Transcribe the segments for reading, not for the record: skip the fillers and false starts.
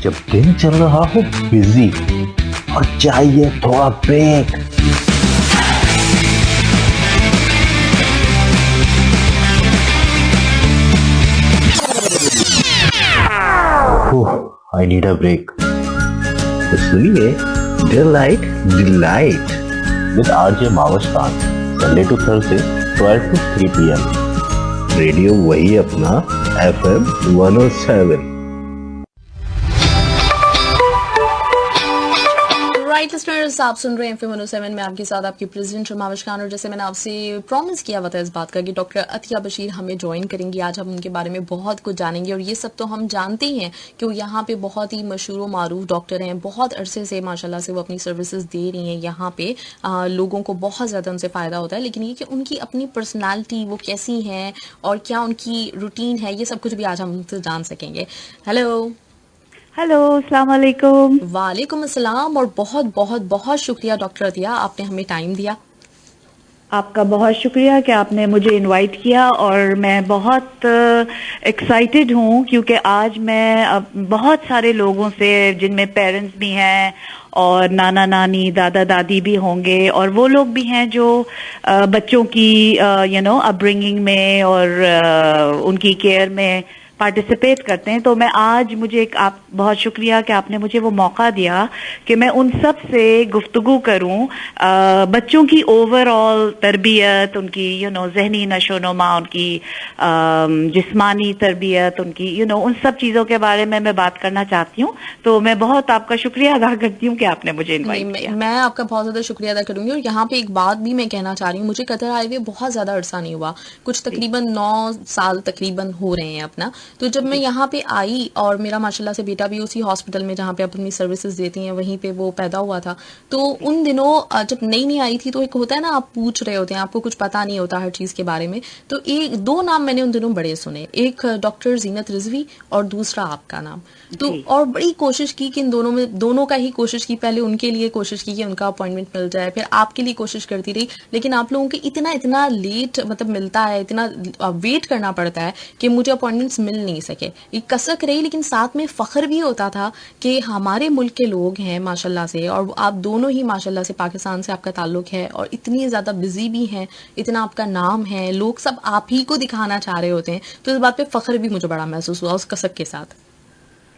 जब दिन चल रहा हो बिजी और चाहिए थोड़ा break. I need a break. तो सुनिए delight delight with RJ Mavastan, Sunday to Thursday 12 to 3 PM। Radio वही अपना FM 107। राइट लिसनर्स, आप सुन रहे हैं FM 107 में आपके साथ आपकी प्रेसिडेंट शमाविश खान। और जैसे मैंने आपसे प्रॉमिस किया हुआ था इस बात का कि डॉक्टर अतिया बशीर हमें ज्वाइन करेंगी। आज हम उनके बारे में बहुत कुछ जानेंगे और ये सब तो हम जानते ही हैं कि वो यहाँ पे बहुत ही मशहूर मारूफ डॉक्टर हैं। बहुत अरसे से माशाल्लाह से वो अपनी सर्विसेज दे रही हैं यहाँ पे। लोगों को बहुत ज़्यादा उनसे फ़ायदा होता है। लेकिन ये कि उनकी अपनी पर्सनैलिटी वो कैसी हैं और क्या उनकी रूटीन है, ये सब कुछ भी आज हम उनसे जान सकेंगे। हेलो, अस्सलाम वालेकुम। वालेकुम अस्सलाम। और बहुत बहुत बहुत शुक्रिया डॉक्टर अतिया, आपने हमें टाइम दिया। आपका बहुत शुक्रिया कि आपने मुझे इनवाइट किया और मैं बहुत एक्साइटेड हूँ क्योंकि आज मैं बहुत सारे लोगों से, जिनमें पेरेंट्स भी हैं और नाना नानी दादा दादी भी होंगे, और वो लोग भी हैं जो बच्चों की अपब्रिंगिंग में और उनकी केयर में पार्टिसिपेट करते हैं। तो मैं आज आप बहुत शुक्रिया कि आपने मुझे वो मौका दिया कि मैं उन सब से गुफ्तगू करूं, बच्चों की ओवरऑल तरबियत, उनकी जहनी नशोनुमा, उनकी जिस्मानी तरबियत, उनकी उन सब चीज़ों के बारे में मैं बात करना चाहती हूँ। तो मैं बहुत आपका शुक्रिया अदा करती हूँ कि आपने मुझे इनवाइट किया। मैं आपका बहुत ज़्यादा शुक्रिया अदा करूंगी। और यहाँ पे एक बात भी मैं कहना चाह रही हूँ, मुझे कतर आए हुए बहुत ज़्यादा अरसा नहीं हुआ, कुछ तकरीबन 9 साल तकरीबन हो रहे हैं अपना। तो जब मैं यहाँ पे आई और मेरा माशाल्लाह से बेटा भी उसी हॉस्पिटल में जहाँ पे आप अपनी सर्विसेज देती हैं वहीं पे वो पैदा हुआ था। तो उन दिनों जब नई नई आई थी तो एक होता है ना, आप पूछ रहे होते हैं, आपको कुछ पता नहीं होता हर चीज़ के बारे में। तो एक दो नाम मैंने उन दिनों बड़े सुने, एक डॉक्टर जीनत रिजवी और दूसरा आपका नाम। तो और बड़ी कोशिश की कि इन दोनों का ही कोशिश की, पहले उनके लिए कोशिश की कि उनका अपॉइंटमेंट मिल जाए, फिर आपके लिए कोशिश करती रही। लेकिन आप लोगों के इतना लेट मतलब मिलता है, इतना वेट करना पड़ता है कि मुझे अपॉइंटमेंट्स मिल नहीं सके। एक कसक रही, लेकिन साथ में फख्र भी होता था कि हमारे मुल्क के लोग हैं माशाल्लाह से, और आप दोनों ही माशाल्लाह से पाकिस्तान से आपका ताल्लुक है और इतनी ज़्यादा बिजी भी हैं, इतना आपका नाम है, लोग सब आप ही को दिखाना चाह रहे होते हैं। तो इस बात पे फख्र भी मुझे बड़ा महसूस हुआ उस कसक के साथ।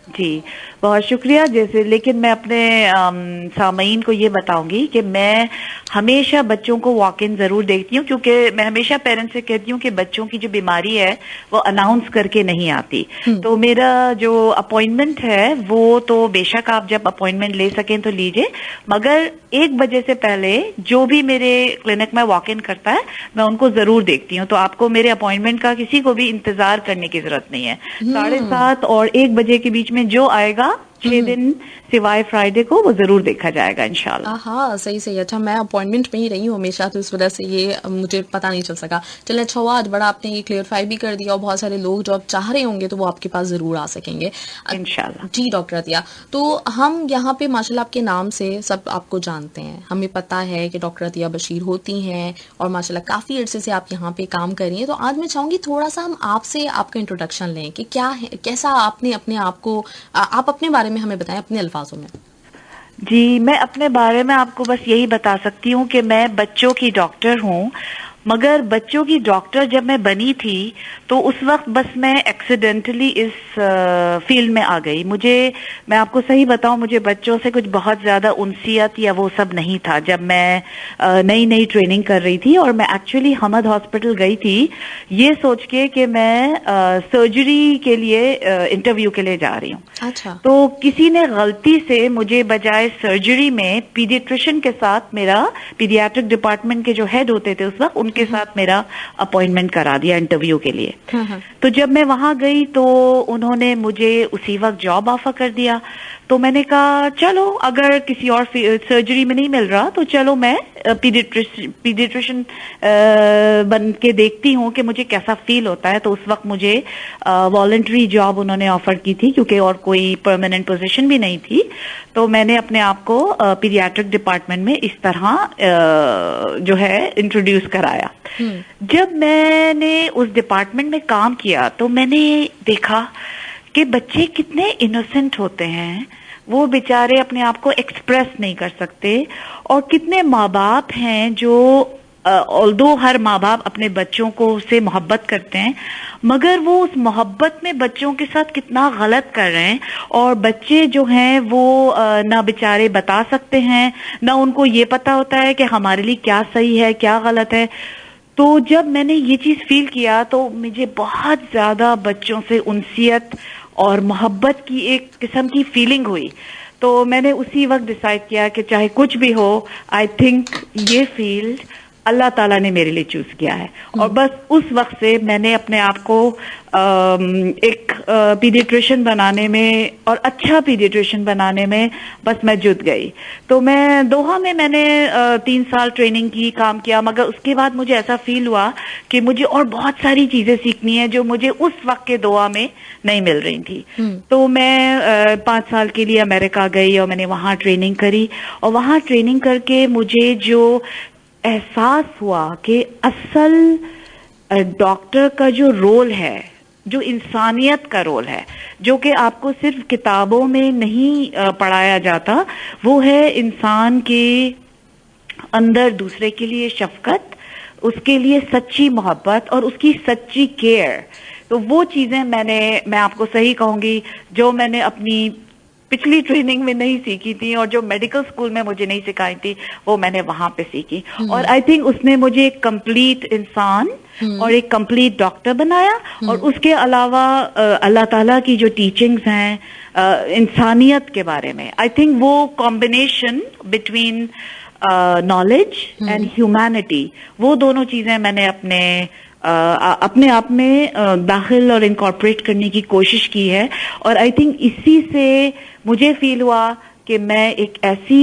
जी, बहुत शुक्रिया। जैसे लेकिन मैं अपने सामईन को ये बताऊंगी कि मैं हमेशा बच्चों को वॉक इन जरूर देखती हूँ, क्योंकि मैं हमेशा पेरेंट्स से कहती हूँ कि बच्चों की जो बीमारी है वो अनाउंस करके नहीं आती। तो मेरा जो अपॉइंटमेंट है वो तो बेशक आप जब अपॉइंटमेंट ले सकें तो लीजिए, मगर 1 बजे से पहले जो भी मेरे क्लिनिक में वॉक इन करता है मैं उनको जरूर देखती हूँ। तो आपको मेरे अपॉइंटमेंट का किसी को भी इंतजार करने की जरूरत नहीं है। 7:30 और 1 बजे के बीच में जो आएगा 6 दिन सिवाय फ्राइडे को वो जरूर देखा जाएगा इंशाल्लाह। हाँ, सही। अच्छा, मैं अपॉइंटमेंट में ही रही हूँ हमेशा, तो इस वजह से ये मुझे पता नहीं चल सका। चले, अच्छा हुआ आज बड़ा आपने ये क्लियरफाई भी कर दिया और बहुत सारे लोग जो आप चाह रहे होंगे तो वो आपके पास जरूर आ सकेंगे इंशाल्लाह। जी डॉक्टर अतिया, तो हम यहाँ पे माशाल्लाह आपके नाम से सब आपको जानते हैं, हमें पता है कि डॉक्टर अतिया बशीर होती हैं और माशाल्लाह काफ़ी अरसे से आप यहाँ पे काम कर रही हैं। तो आज मैं चाहूँगी थोड़ा सा हम आपसे आपका इंट्रोडक्शन लें कि क्या है, कैसा आपने अपने आप को, आप अपने बारे में हमें बताएं अपने अल्फाजों में। जी, मैं अपने बारे में आपको बस यही बता सकती हूँ कि मैं बच्चों की डॉक्टर हूँ, मगर बच्चों की डॉक्टर जब मैं बनी थी तो उस वक्त बस मैं एक्सीडेंटली इस फील्ड में आ गई। मैं आपको सही बताऊं, मुझे बच्चों से कुछ बहुत ज्यादा उनसियत या वो सब नहीं था जब मैं नई ट्रेनिंग कर रही थी। और मैं एक्चुअली हमद हॉस्पिटल गई थी ये सोच के कि मैं सर्जरी के लिए इंटरव्यू के लिए जा रही हूँ। अच्छा। तो किसी ने गलती से मुझे बजाय सर्जरी में पीडियाट्रिशियन के साथ, मेरा पीडियाट्रिक डिपार्टमेंट के जो हेड होते थे उस वक्त, के साथ मेरा अपॉइंटमेंट करा दिया इंटरव्यू के लिए। तो जब मैं वहां गई तो उन्होंने मुझे उसी वक्त जॉब ऑफर कर दिया। तो मैंने कहा चलो, अगर किसी और सर्जरी में नहीं मिल रहा तो चलो मैं पीडियाट्रिशियन बन के देखती हूँ कि मुझे कैसा फील होता है। तो उस वक्त मुझे वॉलंटरी जॉब उन्होंने ऑफर की थी, क्योंकि और कोई परमानेंट पोजीशन भी नहीं थी। तो मैंने अपने आप को पीडियाट्रिक डिपार्टमेंट में इस तरह जो है इंट्रोड्यूस कराया। जब मैंने उस डिपार्टमेंट में काम किया तो मैंने देखा कि बच्चे कितने इनोसेंट होते हैं, वो बेचारे अपने आप को एक्सप्रेस नहीं कर सकते, और कितने माँ बाप हैं जो ऑल्दो हर माँ बाप अपने बच्चों को से मोहब्बत करते हैं, मगर वो उस मोहब्बत में बच्चों के साथ कितना गलत कर रहे हैं, और बच्चे जो हैं वो ना बेचारे बता सकते हैं, ना उनको ये पता होता है कि हमारे लिए क्या सही है क्या गलत है। तो जब मैंने ये चीज फील किया तो मुझे बहुत ज्यादा बच्चों से उनसियत और मोहब्बत की एक किस्म की फीलिंग हुई। तो मैंने उसी वक्त डिसाइड किया कि चाहे कुछ भी हो, आई थिंक ये फील्ड अल्लाह ताला ने मेरे लिए चूज किया है। और बस उस वक्त से मैंने अपने आप को एक पीडियाट्रिशियन बनाने में और अच्छा पीडियाट्रिशियन बनाने में बस मैं जुट गई। तो मैं दोहा में मैंने 3 साल ट्रेनिंग की, काम किया, मगर उसके बाद मुझे ऐसा फील हुआ कि मुझे और बहुत सारी चीजें सीखनी है जो मुझे उस वक्त के दोहा में नहीं मिल रही थी। तो मैं 5 साल के लिए अमेरिका गई और मैंने वहां ट्रेनिंग करी, और वहां ट्रेनिंग करके मुझे जो एहसास हुआ कि असल डॉक्टर का जो रोल है, जो इंसानियत का रोल है, जो कि आपको सिर्फ किताबों में नहीं पढ़ाया जाता, वो है इंसान के अंदर दूसरे के लिए शफकत, उसके लिए सच्ची मोहब्बत और उसकी सच्ची केयर। तो वो चीजें मैं आपको सही कहूंगी, जो मैंने अपनी पिछली ट्रेनिंग में नहीं सीखी थी और जो मेडिकल स्कूल में मुझे नहीं सिखाई थी, वो मैंने वहां पे सीखी। और आई थिंक उसने मुझे एक कंप्लीट इंसान और एक कंप्लीट डॉक्टर बनाया। और उसके अलावा अल्लाह ताला की जो टीचिंग्स हैं इंसानियत के बारे में, आई थिंक वो combination between knowledge and humanity, वो दोनों चीजें मैंने अपने आप में दाखिल और इनकॉर्पोरेट करने की कोशिश की है। और आई थिंक इसी से मुझे फील हुआ कि मैं एक ऐसी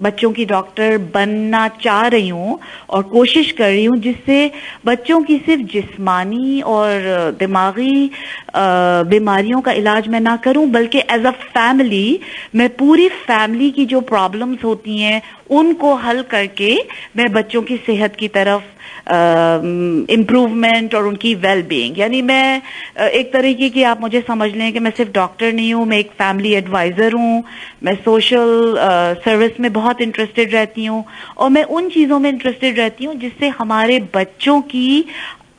बच्चों की डॉक्टर बनना चाह रही हूँ और कोशिश कर रही हूँ जिससे बच्चों की सिर्फ जिस्मानी और दिमागी बीमारियों का इलाज मैं ना करूं, बल्कि एज अ फैमिली मैं पूरी फैमिली की जो प्रॉब्लम्स होती हैं उनको हल करके मैं बच्चों की सेहत की तरफ इम्प्रूवमेंट और उनकी वेल बीइंग, यानी मैं एक तरीके की आप मुझे समझ लें कि मैं सिर्फ डॉक्टर नहीं हूँ, मैं एक फैमिली एडवाइजर हूँ, मैं सोशल सर्विस में बहुत इंटरेस्टेड रहती हूँ, और मैं उन चीजों में इंटरेस्टेड रहती हूँ जिससे हमारे बच्चों की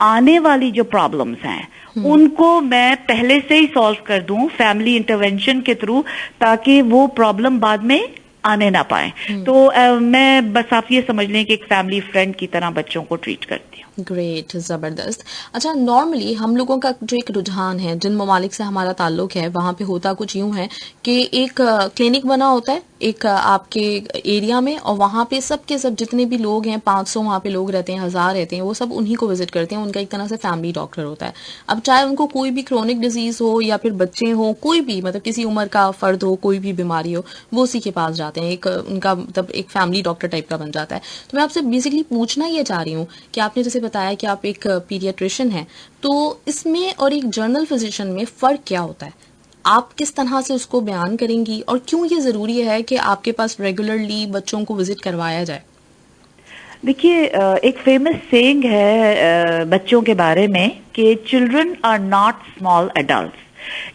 आने वाली जो प्रॉब्लम्स हैं उनको मैं पहले से ही सॉल्व कर दूं फैमिली इंटरवेंशन के थ्रू, ताकि वो प्रॉब्लम बाद में आने ना पाए। तो मैं बस आप ये समझ लें कि एक फैमिली फ्रेंड की तरह बच्चों को ट्रीट करती हूँ। ग्रेट, जबरदस्त। अच्छा, नॉर्मली हम लोगों का जो एक रुझान है, जिन ममालिक से हमारा ताल्लुक है, वहां पे होता कुछ यूं है कि एक क्लिनिक बना होता है एक आपके एरिया में, और वहां पे सबके सब जितने भी लोग हैं, 500 वहां पे लोग रहते हैं, 1000 रहते हैं, वो सब उन्हीं को विजिट करते हैं। उनका एक तरह से फैमिली डॉक्टर होता है। अब चाहे उनको कोई भी क्रोनिक डिजीज हो या फिर बच्चे हो, कोई भी मतलब किसी उम्र का फर्द हो, कोई भी बीमारी हो, वो उसी के पास जाते हैं। एक उनका मतलब एक फैमिली डॉक्टर टाइप का बन जाता है। तो मैं आपसे बेसिकली पूछना ये चाह रही हूँ कि आपने जैसे बताया कि आप एक पीडियाट्रिशियन हैं, तो इसमें और एक जनरल फिजिशियन में फ़र्क क्या होता है? आप किस तरह से उसको बयान करेंगी, और क्यों ये ज़रूरी है कि आपके पास रेगुलरली बच्चों को विजिट करवाया जाए? देखिए, एक फेमस सेइंग है बच्चों के बारे में कि children are not small adults.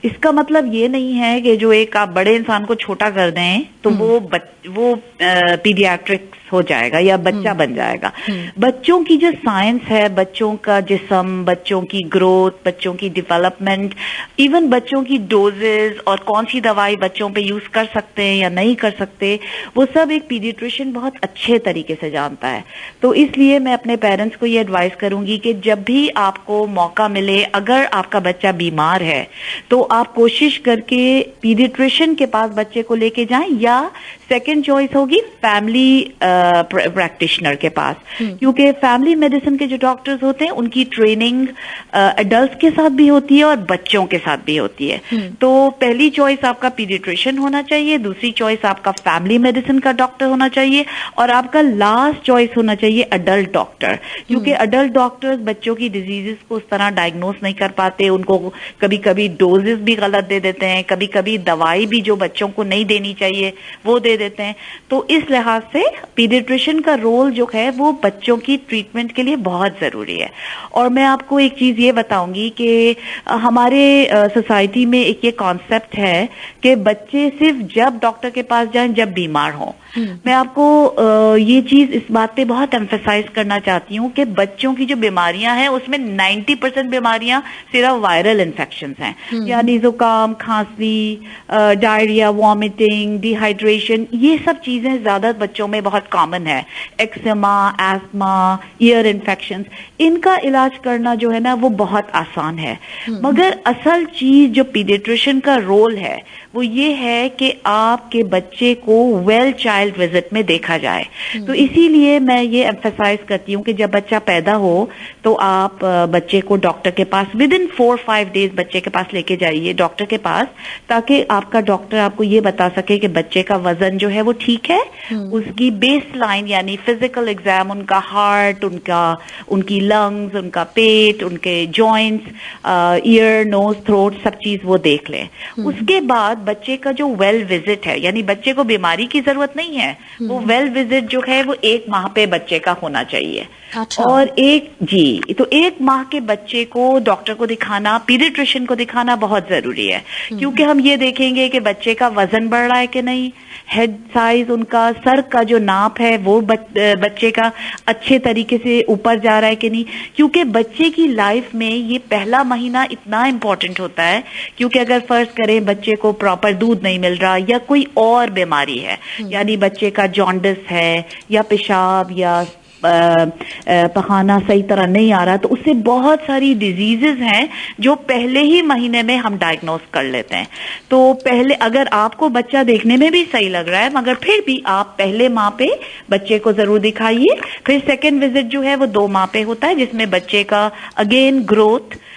इसका मतलब ये नहीं है कि जो एक आप बड़े इंसान को छोटा कर दें तो वो पीडियाट्रिक्स हो जाएगा या बच्चा बन जाएगा। बच्चों की जो साइंस है, बच्चों का जिस्म, बच्चों की ग्रोथ, बच्चों की डेवलपमेंट, इवन बच्चों की डोजेस और कौन सी दवाई बच्चों पे यूज कर सकते हैं या नहीं कर सकते, वो सब एक पीडियाट्रिशियन बहुत अच्छे तरीके से जानता है। तो इसलिए मैं अपने पेरेंट्स को ये एडवाइस करूंगी कि जब भी आपको मौका मिले, अगर आपका बच्चा बीमार है तो आप कोशिश करके पीडियाट्रिशियन के पास बच्चे को लेके जाएं, या सेकंड चॉइस होगी फैमिली प्रैक्टिशनर के पास, क्योंकि फैमिली मेडिसिन के जो डॉक्टर्स होते हैं उनकी ट्रेनिंग एडल्ट्स के साथ भी होती है और बच्चों के साथ भी होती है। तो पहली चॉइस आपका पीडियाट्रिशियन होना चाहिए, दूसरी चॉइस आपका फैमिली मेडिसिन का डॉक्टर होना चाहिए, और आपका लास्ट चॉइस होना चाहिए अडल्ट डॉक्टर, क्योंकि अडल्ट डॉक्टर्स बच्चों की डिजीजेस को उस तरह डायग्नोस नहीं कर पाते, उनको कभी कभी डोजेस भी गलत दे देते हैं, कभी कभी दवाई भी जो बच्चों को नहीं देनी चाहिए वो दे देते हैं। तो इस लिहाज से पीडियाट्रिशियन का रोल जो है वो बच्चों की ट्रीटमेंट के लिए बहुत जरूरी है। और मैं आपको एक चीज ये बताऊंगी कि हमारे सोसाइटी में एक ये कॉन्सेप्ट है कि बच्चे सिर्फ जब डॉक्टर के पास जाएं जब बीमार हों। मैं आपको ये चीज इस बात पे बहुत एम्फेसाइज करना चाहती हूँ कि बच्चों की जो बीमारियां हैं उसमें 90% बीमारियां सिर्फ वायरल इन्फेक्शंस हैं, यानी जुकाम, खांसी, डायरिया, वॉमिटिंग, डिहाइड्रेशन, ये सब चीजें ज्यादा बच्चों में बहुत कॉमन है। एक्सेमा, एस्मा, ईयर इन्फेक्शंस, इनका इलाज करना जो है ना वो बहुत आसान है। मगर असल चीज जो पीडियाट्रिशियन का रोल है वो ये है कि आपके बच्चे को वेल चाइल्ड विजिट में देखा जाए। तो इसीलिए मैं ये एम्फेसाइज करती हूँ कि जब बच्चा पैदा हो तो आप बच्चे को डॉक्टर के पास विद इन 4-5 डेज बच्चे के पास लेके जाइए डॉक्टर के पास, ताकि आपका डॉक्टर आपको ये बता सके कि बच्चे का वजन जो है वो ठीक है। उसकी बेस लाइन यानी फिजिकल एग्जाम, उनका हार्ट, उनकी लंग्स, उनका पेट, उनके जॉइंट्स, ईयर, नोज, थ्रोट, सब चीज वो देख लें। उसके बाद बच्चे का जो वेल विजिट है, यानी बच्चे को बीमारी की जरूरत नहीं है, वो वेल विजिट जो है वो 1 माह पे बच्चे का होना चाहिए। अच्छा। और 1 माह के बच्चे को डॉक्टर को दिखाना, पीडियाट्रिशियन को दिखाना बहुत जरूरी है, क्योंकि हम ये देखेंगे कि बच्चे का वजन बढ़ रहा है कि नहीं, हेड साइज, उनका सर का जो नाप है वो बच्चे का अच्छे तरीके से ऊपर जा रहा है कि नहीं। क्योंकि बच्चे की लाइफ में ये पहला महीना इतना इम्पोर्टेंट होता है, क्योंकि अगर फर्ज करें बच्चे को प्रॉपर दूध नहीं मिल रहा या कोई और बीमारी है, यानी बच्चे का जॉन्डिस है या पेशाब या पखाना सही तरह नहीं आ रहा, तो उससे बहुत सारी डिजीजेस हैं जो पहले ही महीने में हम डायग्नोस कर लेते हैं। तो पहले अगर आपको बच्चा देखने में भी सही लग रहा है मगर फिर भी आप पहले माह पे बच्चे को जरूर दिखाइए। फिर सेकेंड विजिट जो है वो 2 माह पे होता है, जिसमें बच्चे का अगेन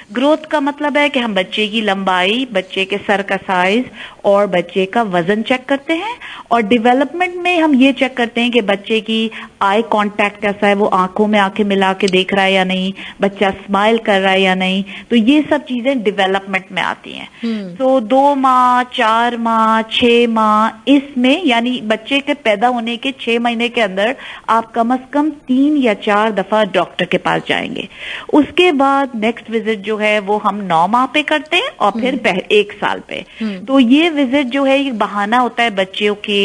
ग्रोथ का मतलब है कि हम बच्चे की लंबाई, बच्चे के सर का साइज और बच्चे का वजन चेक करते हैं। और डेवलपमेंट में हम ये चेक करते हैं कि बच्चे की आई कांटेक्ट कैसा है, वो आंखों में आंखें मिला के देख रहा है या नहीं, बच्चा स्माइल कर रहा है या नहीं। तो ये सब चीजें डेवलपमेंट में आती हैं। तो 2 माह, 4 माह, 6 माह, इसमें यानी बच्चे के पैदा होने के 6 महीने के अंदर आप कम से कम 3 या 4 दफा डॉक्टर के पास जाएंगे। उसके बाद नेक्स्ट विजिट जो है वो हम 9 माह पे करते हैं और फिर 1 साल पे। तो ये विजिट जो है ये बहाना होता है बच्चों के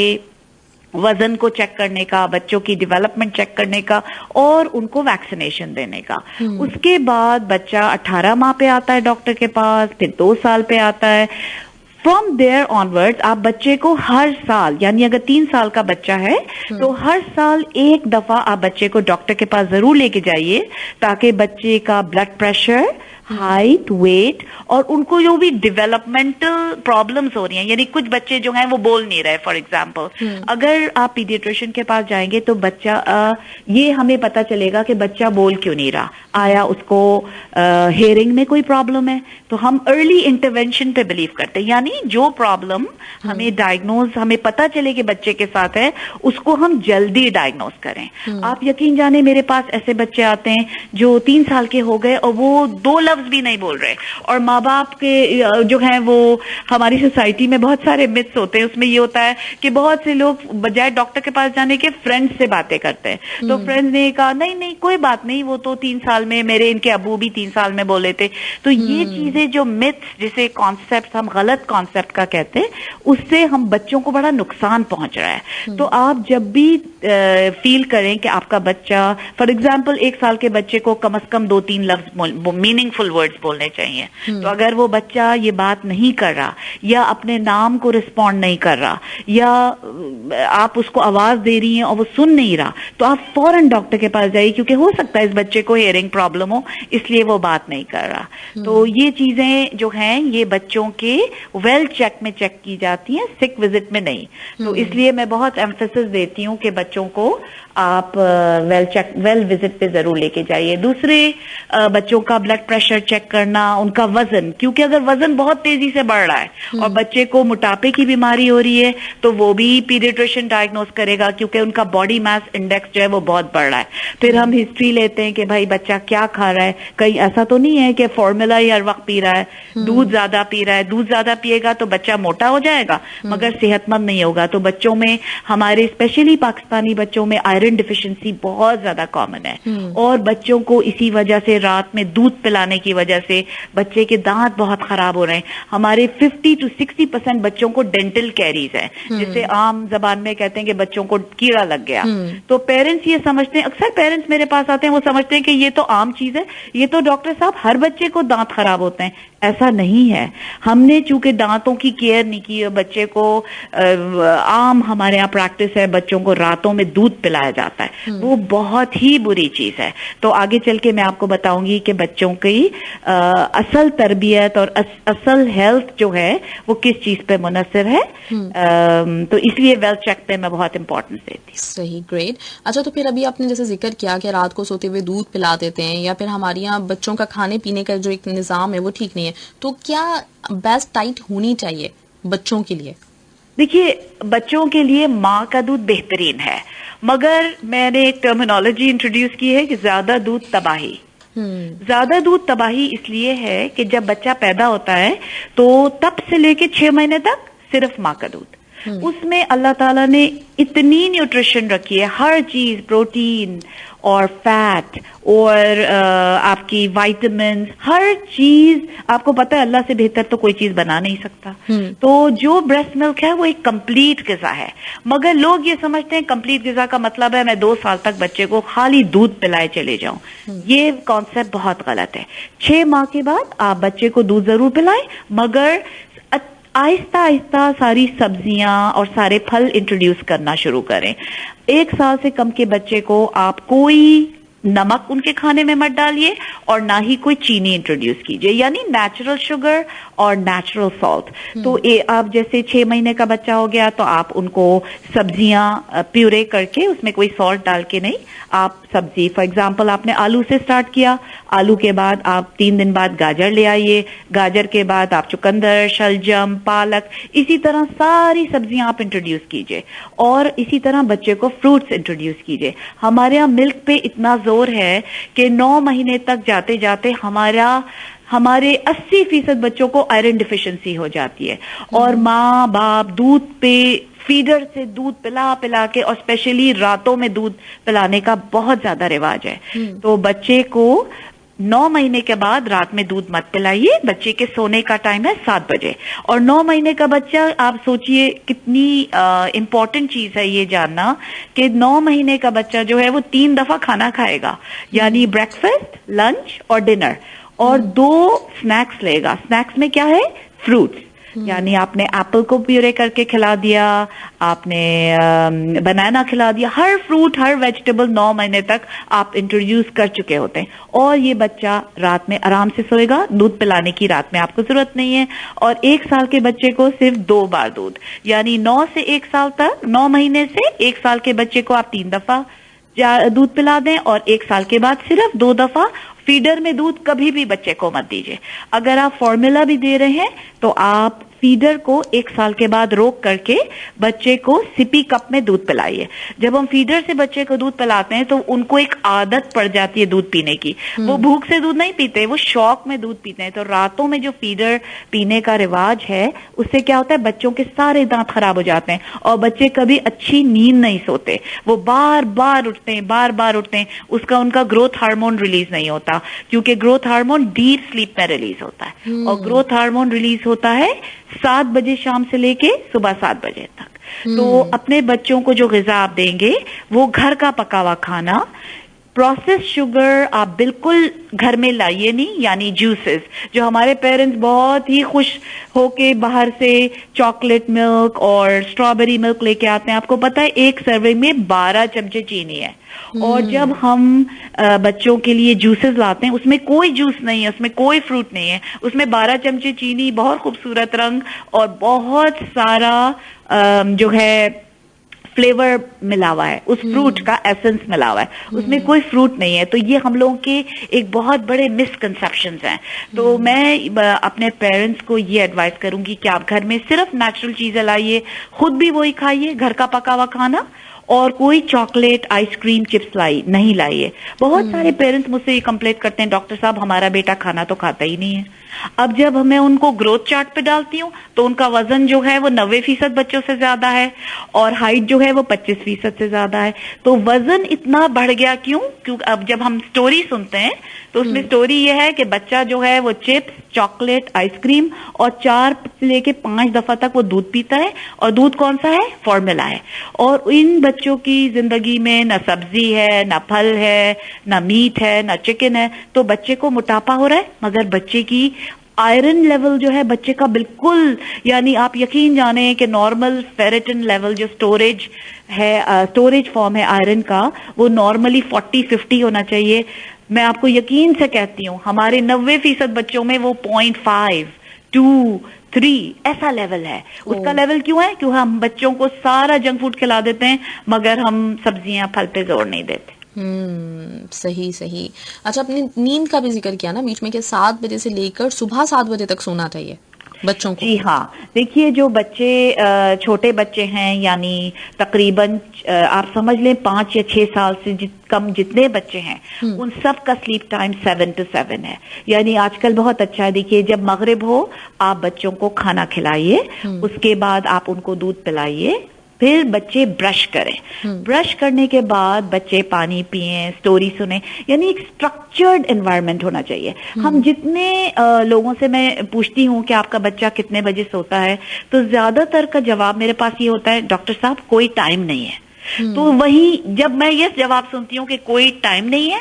वजन को चेक करने का, बच्चों की डेवलपमेंट चेक करने का और उनको वैक्सीनेशन देने का। उसके बाद बच्चा 18 माह पे आता है डॉक्टर के पास, फिर 2 साल पे आता है। फ्रॉम देयर ऑनवर्ड्स आप बच्चे को हर साल, यानी अगर 3 साल का बच्चा है तो हर साल 1 दफा आप बच्चे को डॉक्टर के पास जरूर लेके जाइए, ताकि बच्चे का ब्लड प्रेशर, हाइट, वेट और उनको जो भी डेवलपमेंटल प्रॉब्लम्स हो रही हैं, यानी कुछ बच्चे जो हैं वो बोल नहीं रहे फॉर एग्जांपल, अगर आप पीडियाट्रिशियन के पास जाएंगे तो बच्चा ये हमें पता चलेगा कि बच्चा बोल क्यों नहीं रहा, आया उसको हेयरिंग में कोई प्रॉब्लम है। तो हम अर्ली इंटरवेंशन पे बिलीव करते हैं, यानी जो प्रॉब्लम हमें पता चले कि बच्चे के साथ है उसको हम जल्दी डायग्नोस करें। आप यकीन जाने मेरे पास ऐसे बच्चे आते हैं जो 3 साल के हो गए और वो 2 लफ्ज भी नहीं बोल रहे, और माँ बाप के जो हैं वो, हमारी सोसाइटी में बहुत सारे मिथ्स होते हैं, उसमें ये होता है कि बहुत से लोग बजाय डॉक्टर के पास जाने के फ्रेंड्स से बातें करते हैं। तो फ्रेंड्स ने कहा नहीं कोई बात नहीं, वो तो 3 साल में, मेरे इनके अबू भी 3 साल में बोले थे। तो ये चीजें जो मिथ्स, जिसे कॉन्सेप्ट हम गलत कॉन्सेप्ट का कहते हैं, उससे हम बच्चों को बड़ा नुकसान पहुंच रहा है। तो आप जब भी फील करें कि आपका बच्चा, फॉर एग्जाम्पल 1 साल के बच्चे को कम से कम 2-3 लफ्ज मीनिंगफुल वर्ड्स बोलने चाहिए। तो अगर वो बच्चा ये बात नहीं कर रहा या अपने नाम को रिस्पॉन्ड नहीं कर रहा या आप उसको आवाज दे रही हैं और वो सुन नहीं रहा, तो आप फौरन डॉक्टर के पास जाइए, क्योंकि हो सकता है इस बच्चे को हियरिंग प्रॉब्लम हो, इसलिए वो बात नहीं कर रहा। तो ये चीजें जो हैं ये बच्चों के वेल चेक में चेक की जाती हैं, सिक विजिट में नहीं। तो इसलिए मैं बहुत एम्फेसिस देती हूँ कि बच्चों को आप वेल विजिट पे जरूर लेके जाइए। दूसरे बच्चों का ब्लड प्रेशर प्रेशर चेक करना, उनका वजन, क्योंकि अगर वजन बहुत तेजी से बढ़ रहा है और बच्चे को मोटापे की बीमारी हो रही है तो वो भी पीडियाट्रिशियन डायग्नोस करेगा, क्योंकि उनका बॉडी मास इंडेक्स जो है वो बहुत बढ़ रहा है। फिर हम हिस्ट्री लेते हैं कि भाई बच्चा क्या खा रहा है, कहीं ऐसा तो नहीं है कि फॉर्मूला ही हर वक्त पी रहा है, दूध ज्यादा पी रहा है। दूध ज्यादा पिएगा तो बच्चा मोटा हो जाएगा मगर सेहतमंद नहीं होगा। तो बच्चों में, हमारे स्पेशली पाकिस्तानी बच्चों में आयरन डिफिशिएंसी बहुत ज्यादा कॉमन है और बच्चों को इसी वजह से रात में दूध पिलाने की वजह से बच्चे के दांत बहुत खराब हो रहे हैं। हमारे 50 to 60% बच्चों को डेंटल कैरीज है, जिसे आम जबान में कहते हैं कि बच्चों को कीड़ा लग गया। तो पेरेंट्स ये समझते हैं, अक्सर पेरेंट्स मेरे पास आते हैं, वो समझते हैं कि ये तो आम चीज है, ये तो डॉक्टर साहब हर बच्चे को दांत खराब होते हैं। ऐसा नहीं है। हमने चूंकि दांतों की केयर नहीं की और बच्चे को आम हमारे यहाँ प्रैक्टिस है बच्चों को रातों में दूध पिलाया जाता है, वो बहुत ही बुरी चीज है। तो आगे चल के मैं आपको बताऊंगी कि बच्चों की असल तरबियत और असल हेल्थ जो है वो किस चीज पे मुनसर है। तो इसलिए वेल्थ चेक पे मैं बहुत इंपॉर्टेंस देती हूँ। सही, ग्रेट। अच्छा, तो फिर अभी आपने जैसे जिक्र किया कि रात को सोते हुए दूध पिला देते हैं या फिर हमारे यहाँ बच्चों का खाने पीने का जो एक निज़ाम है वो ठीक नहीं है, तो क्या बेस्ट डाइट होनी चाहिए बच्चों के लिए? देखिए, बच्चों के लिए माँ का दूध बेहतरीन है, मगर मैंने एक टर्मिनोलॉजी इंट्रोड्यूस की है कि ज्यादा दूध तबाही। ज्यादा दूध तबाही इसलिए है कि जब बच्चा पैदा होता है तो तब से लेके 6 महीने तक सिर्फ माँ का दूध, उसमें अल्लाह ताला ने इतनी न्यूट्रिशन रखी है, हर चीज, प्रोटीन और फैट और आपकी विटामिन, हर चीज आपको पता है अल्लाह से बेहतर तो कोई चीज बना नहीं सकता। तो जो ब्रेस्ट मिल्क है वो एक कंप्लीट ग़िज़ा है, मगर लोग ये समझते हैं कंप्लीट ग़िज़ा का मतलब है मैं 2 साल तक बच्चे को खाली दूध पिलाए चले जाऊं। ये कॉन्सेप्ट बहुत गलत है। 6 माह के बाद आप बच्चे को दूध जरूर पिलाएं, मगर आहिस्ता आहिस्ता सारी सब्जियां और सारे फल इंट्रोड्यूस करना शुरू करें। 1 साल से कम के बच्चे को आप कोई नमक उनके खाने में मत डालिए और ना ही कोई चीनी इंट्रोड्यूस कीजिए, यानी नेचुरल शुगर और नेचुरल सॉल्ट। तो आप जैसे 6 महीने का बच्चा हो गया तो आप उनको सब्जियां प्यूरे करके, उसमें कोई सॉल्ट डाल के नहीं, आप सब्जी, फॉर एग्जांपल आपने आलू से स्टार्ट किया, आलू के बाद आप 3 दिन बाद गाजर ले आइए, गाजर के बाद आप चुकंदर, शलजम, पालक, इसी तरह सारी सब्जियां आप इंट्रोड्यूस कीजिए और इसी तरह बच्चे को फ्रूट्स इंट्रोड्यूस कीजिए। हमारे यहाँ मिल्क पे इतना जोर है कि 9 महीने तक जाते जाते हमारे 80% बच्चों को आयरन डिफिशिएंसी हो जाती है और माँ बाप दूध पे, फीडर से दूध पिला पिला के, और स्पेशली रातों में दूध पिलाने का बहुत ज्यादा रिवाज है। तो बच्चे को 9 महीने के बाद रात में दूध मत पिलाइए। बच्चे के सोने का टाइम है 7 बजे। और 9 महीने का बच्चा, आप सोचिए कितनी इंपॉर्टेंट चीज है ये जानना कि 9 महीने का बच्चा जो है वो 3 दफा खाना खाएगा, यानी ब्रेकफास्ट, लंच और डिनर, और 2 स्नैक्स लेगा। स्नैक्स में क्या है? फ्रूट्स, यानी आपने एप्पल को प्यूरे करके खिला दिया, आपने बनाना खिला दिया, हर फ्रूट, हर वेजिटेबल 9 महीने तक आप इंट्रोड्यूस कर चुके होते हैं। और ये बच्चा रात में आराम से सोएगा, दूध पिलाने की रात में आपको जरूरत नहीं है। और 1 साल के बच्चे को सिर्फ 2 बार दूध, यानी 9 से 1 साल तक, 9 महीने से 1 साल के बच्चे को आप 3 दफा दूध पिला दें और 1 साल के बाद सिर्फ 2 दफा। फीडर में दूध कभी भी बच्चे को मत दीजिए। अगर आप फॉर्मूला भी दे रहे हैं तो आप फीडर को 1 साल के बाद रोक करके बच्चे को सिपी कप में दूध पिलाइए। जब हम फीडर से बच्चे को दूध पिलाते हैं तो उनको एक आदत पड़ जाती है दूध पीने की, वो भूख से दूध नहीं पीते, वो शौक में दूध पीते हैं। तो रातों में जो फीडर पीने का रिवाज है उससे क्या होता है, बच्चों के सारे दांत खराब हो जाते हैं और बच्चे कभी अच्छी नींद नहीं सोते, वो बार बार उठते हैं, बार बार उठते हैं। उनका ग्रोथ हार्मोन रिलीज नहीं होता, क्योंकि ग्रोथ हार्मोन डीप स्लीप में रिलीज होता है और ग्रोथ हार्मोन रिलीज होता है 7 बजे शाम से लेके सुबह 7 बजे तक। तो अपने बच्चों को जो ग़िज़ा आप देंगे वो घर का पका हुआ खाना, प्रोसेस शुगर आप बिल्कुल घर में लाइए नहीं, यानी जूसेस। जो हमारे पेरेंट्स बहुत ही खुश होके बाहर से चॉकलेट मिल्क और स्ट्रॉबेरी मिल्क लेके आते हैं, आपको पता है 1 सर्विंग में 12 चमचे चीनी है। और जब हम बच्चों के लिए जूसेस लाते हैं उसमें कोई जूस नहीं है, उसमें कोई फ्रूट नहीं है, उसमें 12 चमचे चीनी, बहुत खूबसूरत रंग और बहुत सारा जो है फ्लेवर मिला हुआ है, उस फ्रूट का एसेंस मिला हुआ है, उसमें कोई फ्रूट नहीं है। तो ये हम लोगों के एक बहुत बड़े मिसकंसेप्शंस हैं। तो मैं अपने पेरेंट्स को ये एडवाइस करूंगी कि आप घर में सिर्फ नेचुरल चीजें लाइए, खुद भी वही खाइए, घर का पका हुआ खाना, और कोई चॉकलेट, आइसक्रीम, चिप्स नहीं लाइए। बहुत सारे पेरेंट्स मुझसे ये कंप्लेंट करते हैं, डॉक्टर साहब हमारा बेटा खाना तो खाता ही नहीं है। अब जब मैं उनको ग्रोथ चार्ट पे डालती हूँ तो उनका वजन जो है वो 90% बच्चों से ज्यादा है और हाइट जो है वो 25% से ज्यादा है। तो वजन इतना बढ़ गया क्यों? क्योंकि अब जब हम स्टोरी सुनते हैं तो उसमें स्टोरी ये है कि बच्चा जो है वो चिप्स, चॉकलेट, आइसक्रीम और 4 से लेके 5 दफा तक वो दूध पीता है, और दूध कौन सा है? फॉर्मूला है। और इन बच्चों की जिंदगी में ना सब्जी है, ना फल है, ना मीट है, ना चिकन है। तो बच्चे को मोटापा हो रहा है, मगर बच्चे की आयरन लेवल जो है बच्चे का बिल्कुल, यानी आप यकीन जाने कि नॉर्मल फेरेटिन लेवल जो स्टोरेज है, स्टोरेज फॉर्म है आयरन का, वो नॉर्मली 40-50 होना चाहिए। मैं आपको यकीन से कहती हूँ हमारे 90% बच्चों में वो 0.5, 2, 3 ऐसा लेवल है। उसका लेवल क्यों है? क्यों हम बच्चों को सारा जंक फूड खिला देते हैं मगर हम सब्जियां, फल पे जोर नहीं देते। सही सही। अच्छा, आपने नींद का भी जिक्र किया ना बीच में कि 7 बजे से लेकर सुबह 7 बजे तक सोना चाहिए बच्चों को। जी हाँ, देखिए जो बच्चे छोटे बच्चे हैं, यानी तकरीबन आप समझ लें 5 या 6 साल से कम जितने बच्चे हैं उन सब का स्लीप टाइम 7 to 7 है। यानी आजकल बहुत अच्छा है। देखिए जब मगरिब हो आप बच्चों को खाना खिलाइए, उसके बाद आप उनको दूध पिलाइए, फिर बच्चे ब्रश करें। ब्रश करने के बाद बच्चे पानी पिएं, स्टोरी सुने, यानी एक स्ट्रक्चर्ड एनवायरनमेंट होना चाहिए। हम जितने लोगों से मैं पूछती हूँ कि आपका बच्चा कितने बजे सोता है, तो ज्यादातर का जवाब मेरे पास ये होता है, डॉक्टर साहब कोई टाइम नहीं है। तो वही जब मैं ये जवाब सुनती हूँ कि कोई टाइम नहीं है,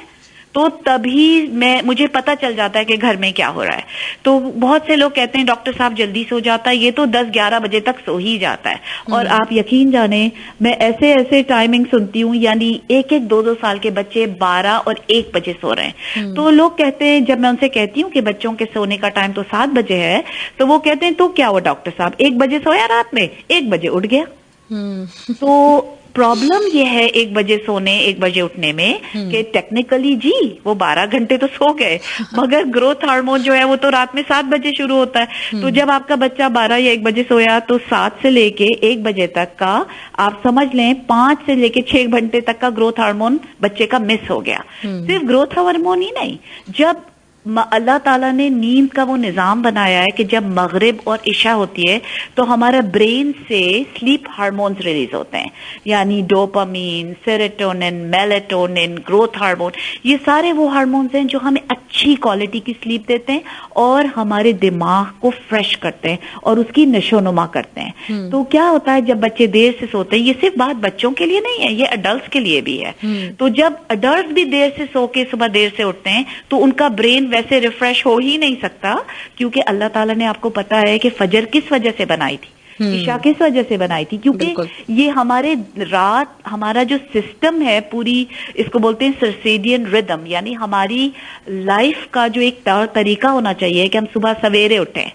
तो तभी मुझे पता चल जाता है कि घर में क्या हो रहा है। तो बहुत से लोग कहते हैं डॉक्टर साहब जल्दी सो जाता है, ये तो 10-11 बजे तक सो ही जाता है। और आप यकीन जाने मैं ऐसे ऐसे टाइमिंग सुनती हूँ, यानी 1-1, 2-2 साल के बच्चे 12 और 1 बजे सो रहे हैं। तो लोग कहते हैं, जब मैं उनसे कहती हूँ कि बच्चों के सोने का टाइम तो 7 बजे है, तो वो कहते हैं तो क्या हुआ डॉक्टर साहब, 1 बजे सोया रात में, 1 बजे उठ गया। तो प्रॉब्लम ये है 1 बजे सोने 1 बजे उठने में कि टेक्निकली जी वो 12 घंटे तो सो गए, मगर ग्रोथ हार्मोन जो है वो तो रात में 7 बजे शुरू होता है। तो जब आपका बच्चा 12 या 1 बजे सोया तो 7 से लेके 1 बजे तक का आप समझ लें 5 से लेके 6 घंटे तक का ग्रोथ हार्मोन बच्चे का मिस हो गया। सिर्फ ग्रोथ हार्मोन ही नहीं, जब अल्लाह ताला ने नींद का वो निजाम बनाया है कि जब मगरिब और इशा होती है तो हमारा ब्रेन से स्लीप हार्मोन्स रिलीज होते हैं, यानी dopamine, serotonin, melatonin, growth hormone, ये सारे वो हार्मोन्स हैं जो हमें अच्छी क्वालिटी की स्लीप देते हैं और हमारे दिमाग को फ्रेश करते हैं और उसकी नशोनुमा करते हैं। तो क्या होता है जब बच्चे देर से सोते हैं, ये सिर्फ बात बच्चों के लिए नहीं है, ये अडल्ट के लिए भी है। तो जब अडल्ट भी देर से सो के सुबह देर से उठते हैं तो उनका ब्रेन वैसे रिफ्रेश हो ही नहीं सकता, क्योंकि अल्लाह ताला ने आपको पता है कि फजर किस वजह से बनाई थी, ईशा किस वजह से बनाई थी, क्योंकि ये हमारे रात, हमारा जो सिस्टम है पूरी, इसको बोलते हैं सर्केडियन रिदम, यानी हमारी लाइफ का जो एक तरीका होना चाहिए कि हम सुबह सवेरे उठें।